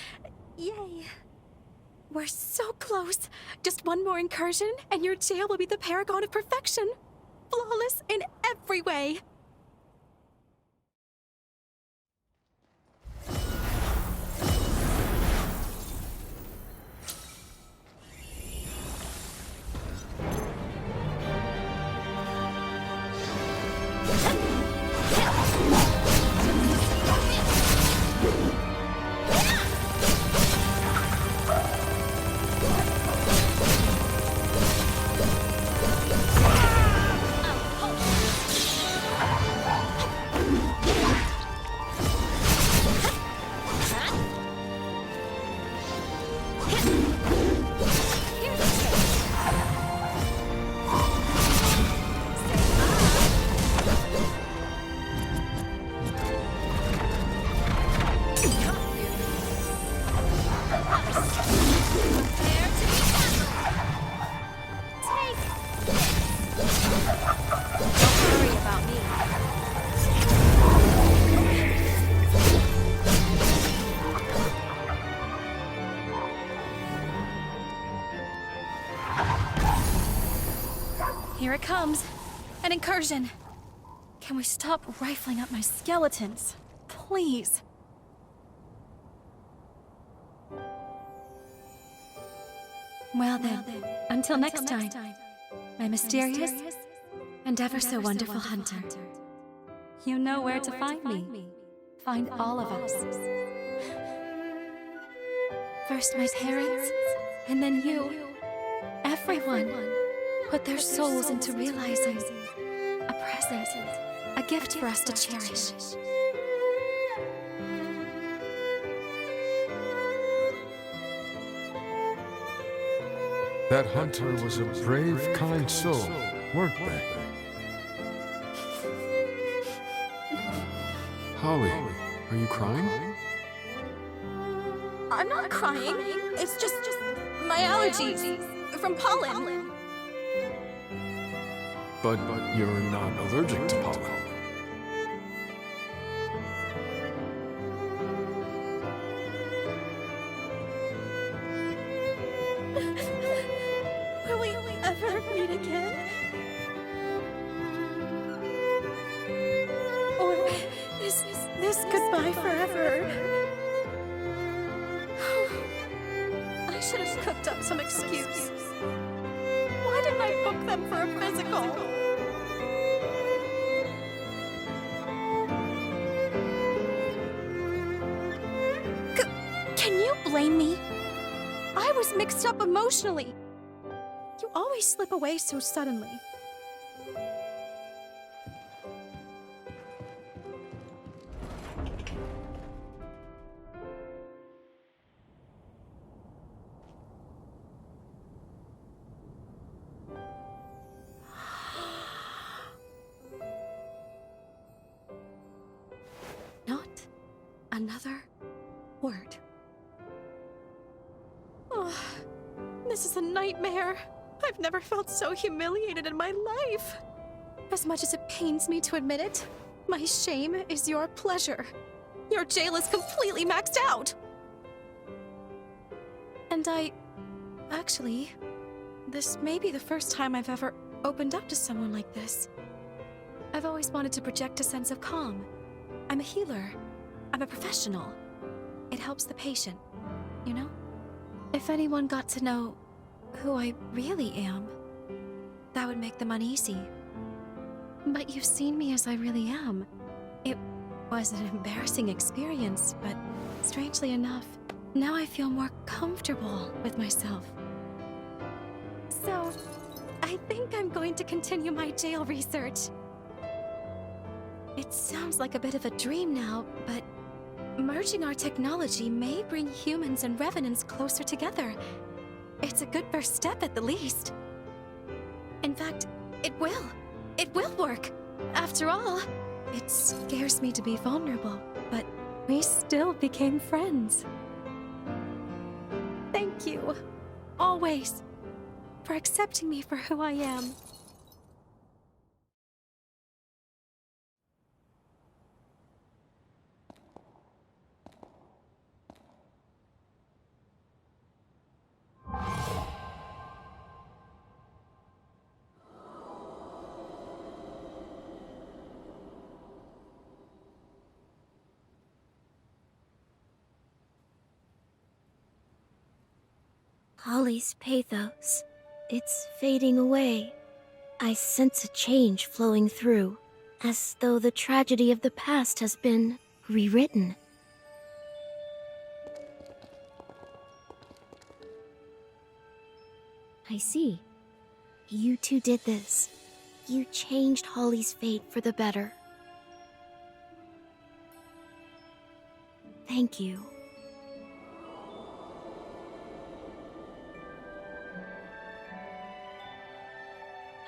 Yay. We're so close. Just one more incursion, and your jail will be the paragon of perfection. Flawless in every way. Here it comes. An incursion. Can we stop rifling up my skeletons? Please. Well then, until next time, my mysterious and ever so wonderful hunter. You know where to find me. Find all of us. First my parents, and then you. Everyone put their souls into realizing a present, a gift for us to cherish. That hunter was a brave, kind soul, weren't they? Holly, are you crying? I'm not crying. It's just my allergies from pollen. But you're not allergic to pollen. meet again? Or is this goodbye forever? I should have cooked up some excuse. Why didn't I book them for a physical? Can you blame me? I was mixed up emotionally. You always slip away so suddenly. Not another word. Oh, this is a nightmare. I've never felt so humiliated in my life. As much as it pains me to admit it, my shame is your pleasure. Your jail is completely maxed out. And actually, this may be the first time I've ever opened up to someone like this. I've always wanted to project a sense of calm. I'm a healer. I'm a professional. It helps the patient, you know? If anyone got to know who I really am, that would make them uneasy. But you've seen me as I really am. It was an embarrassing experience, but strangely enough, now I feel more comfortable with myself. So, I think I'm going to continue my jail research. It sounds like a bit of a dream now, but merging our technology may bring humans and revenants closer together. It's a good first step at the least. In fact, it will. It will work. After all, it scares me to be vulnerable, but we still became friends. Thank you, always, for accepting me for who I am. Holly's pathos. It's fading away. I sense a change flowing through, as though the tragedy of the past has been rewritten. I see. You two did this. You changed Holly's fate for the better. Thank you.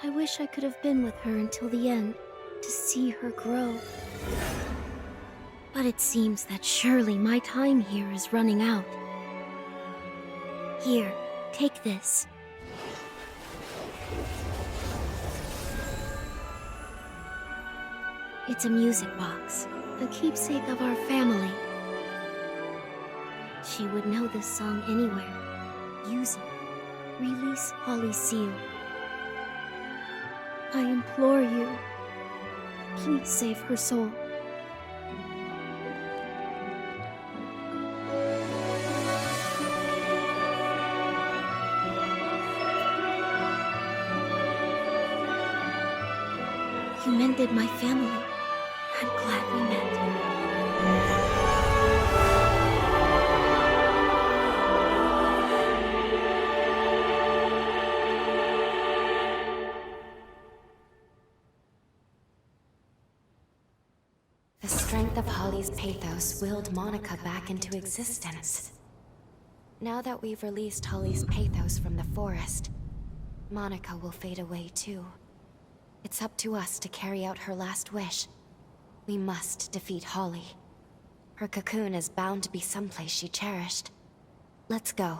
I wish I could have been with her until the end, to see her grow. But it seems that surely my time here is running out. Here, take this. It's a music box, a keepsake of our family. She would know this song anywhere. Use it. Release Holly's seal. I implore you, please save her soul. You mended my family. I'm glad we met. The strength of Holly's pathos willed Monica back into existence. Now that we've released Holly's pathos from the forest, Monica will fade away too. It's up to us to carry out her last wish. We must defeat Holly. Her cocoon is bound to be someplace she cherished. Let's go.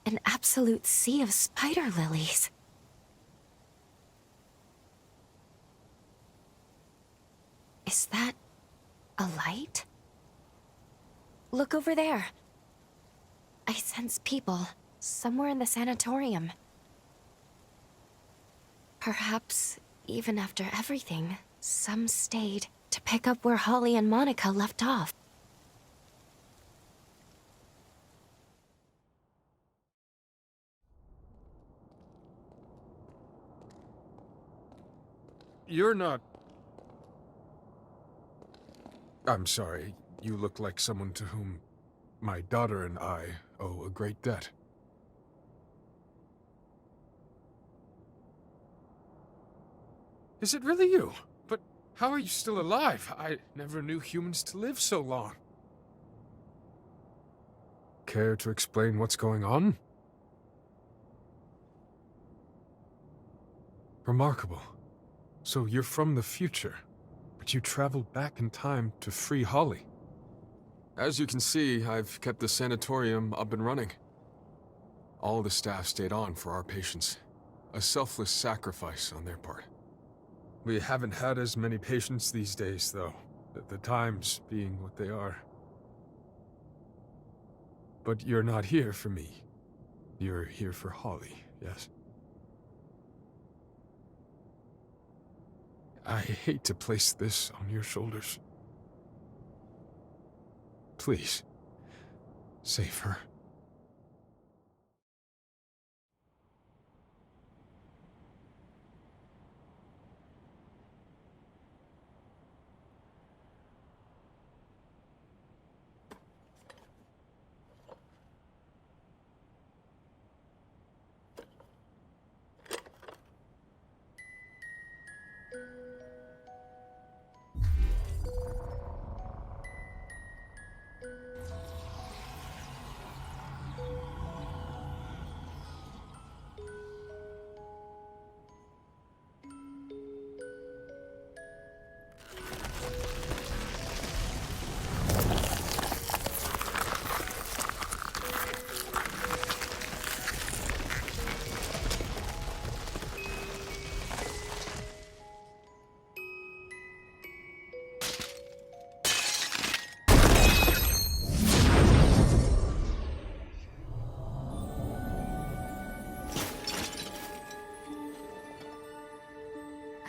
An absolute sea of spider lilies. Is that a light? Look over there. I sense people somewhere in the sanatorium. Perhaps, even after everything, some stayed to pick up where Holly and Monica left off. You're not... I'm sorry. You look like someone to whom my daughter and I owe a great debt. Is it really you? But how are you still alive? I never knew humans to live so long. Care to explain what's going on? Remarkable. So you're from the future, but you traveled back in time to free Holly. As you can see, I've kept the sanatorium up and running. All the staff stayed on for our patients. A selfless sacrifice on their part. We haven't had as many patients these days, though, the times being what they are. But you're not here for me. You're here for Holly, yes? I hate to place this on your shoulders. Please, save her.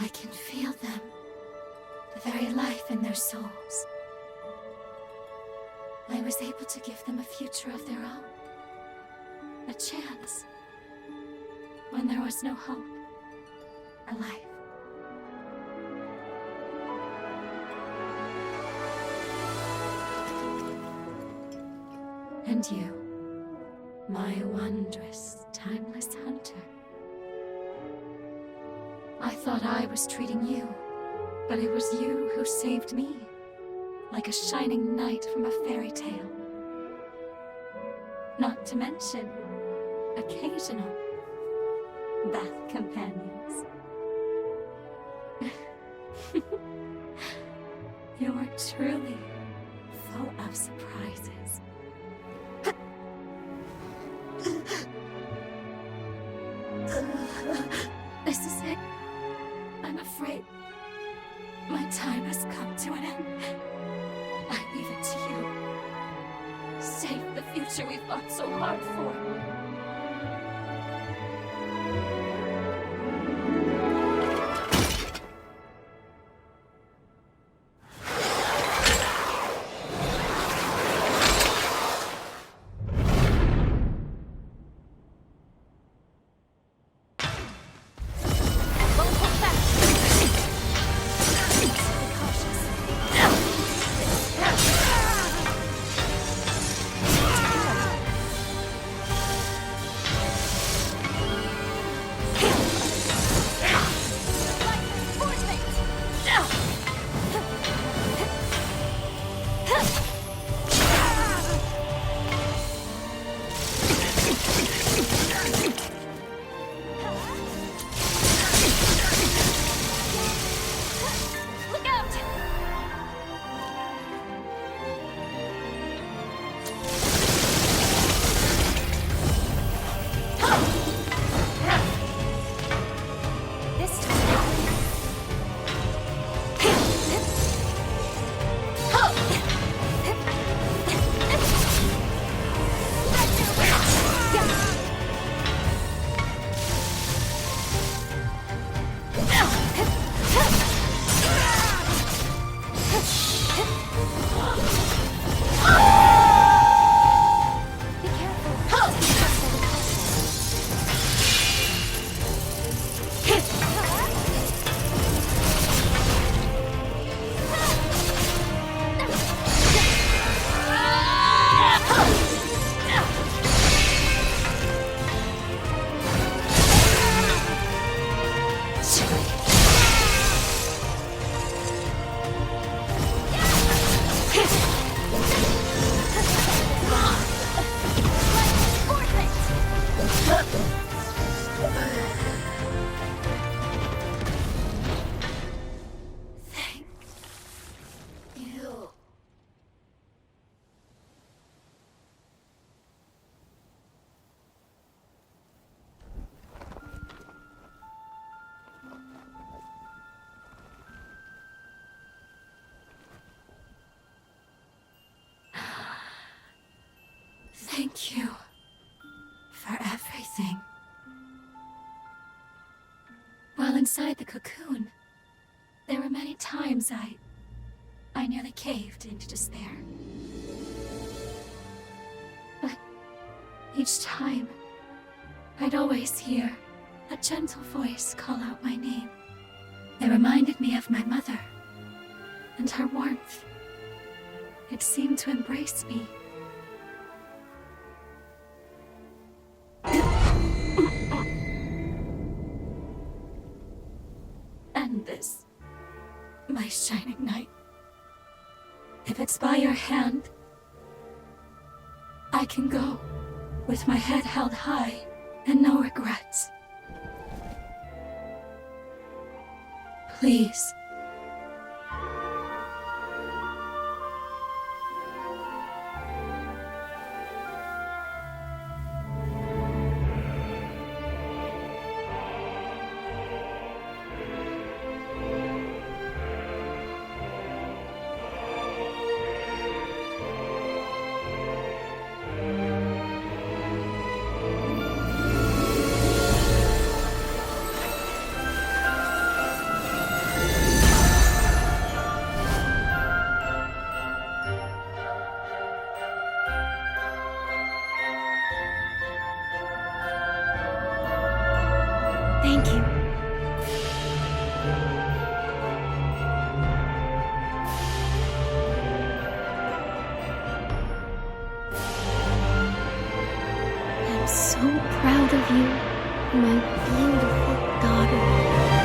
I can feel them. The very life in their souls. I was able to give them a future of their own. A chance. When there was no hope. Or life. And you, my wondrous, timeless hunter. I thought I was treating you, but it was you who saved me, like a shining knight from a fairy tale. Not to mention, occasional Bath companions. You're truly full of surprises. This is it. I'm afraid my time has come to an end. I leave it to you. Save the future we fought so hard for. Thank you. Thank you for everything. While inside the cocoon, there were many times I nearly caved into despair. But each time, I'd always hear a gentle voice call out my name. It reminded me of my mother and her warmth. It seemed to embrace me. And this, my shining knight. If it's by your hand, I can go with my head held high and no regrets. Please. Thank you. I'm so proud of you, my beautiful daughter.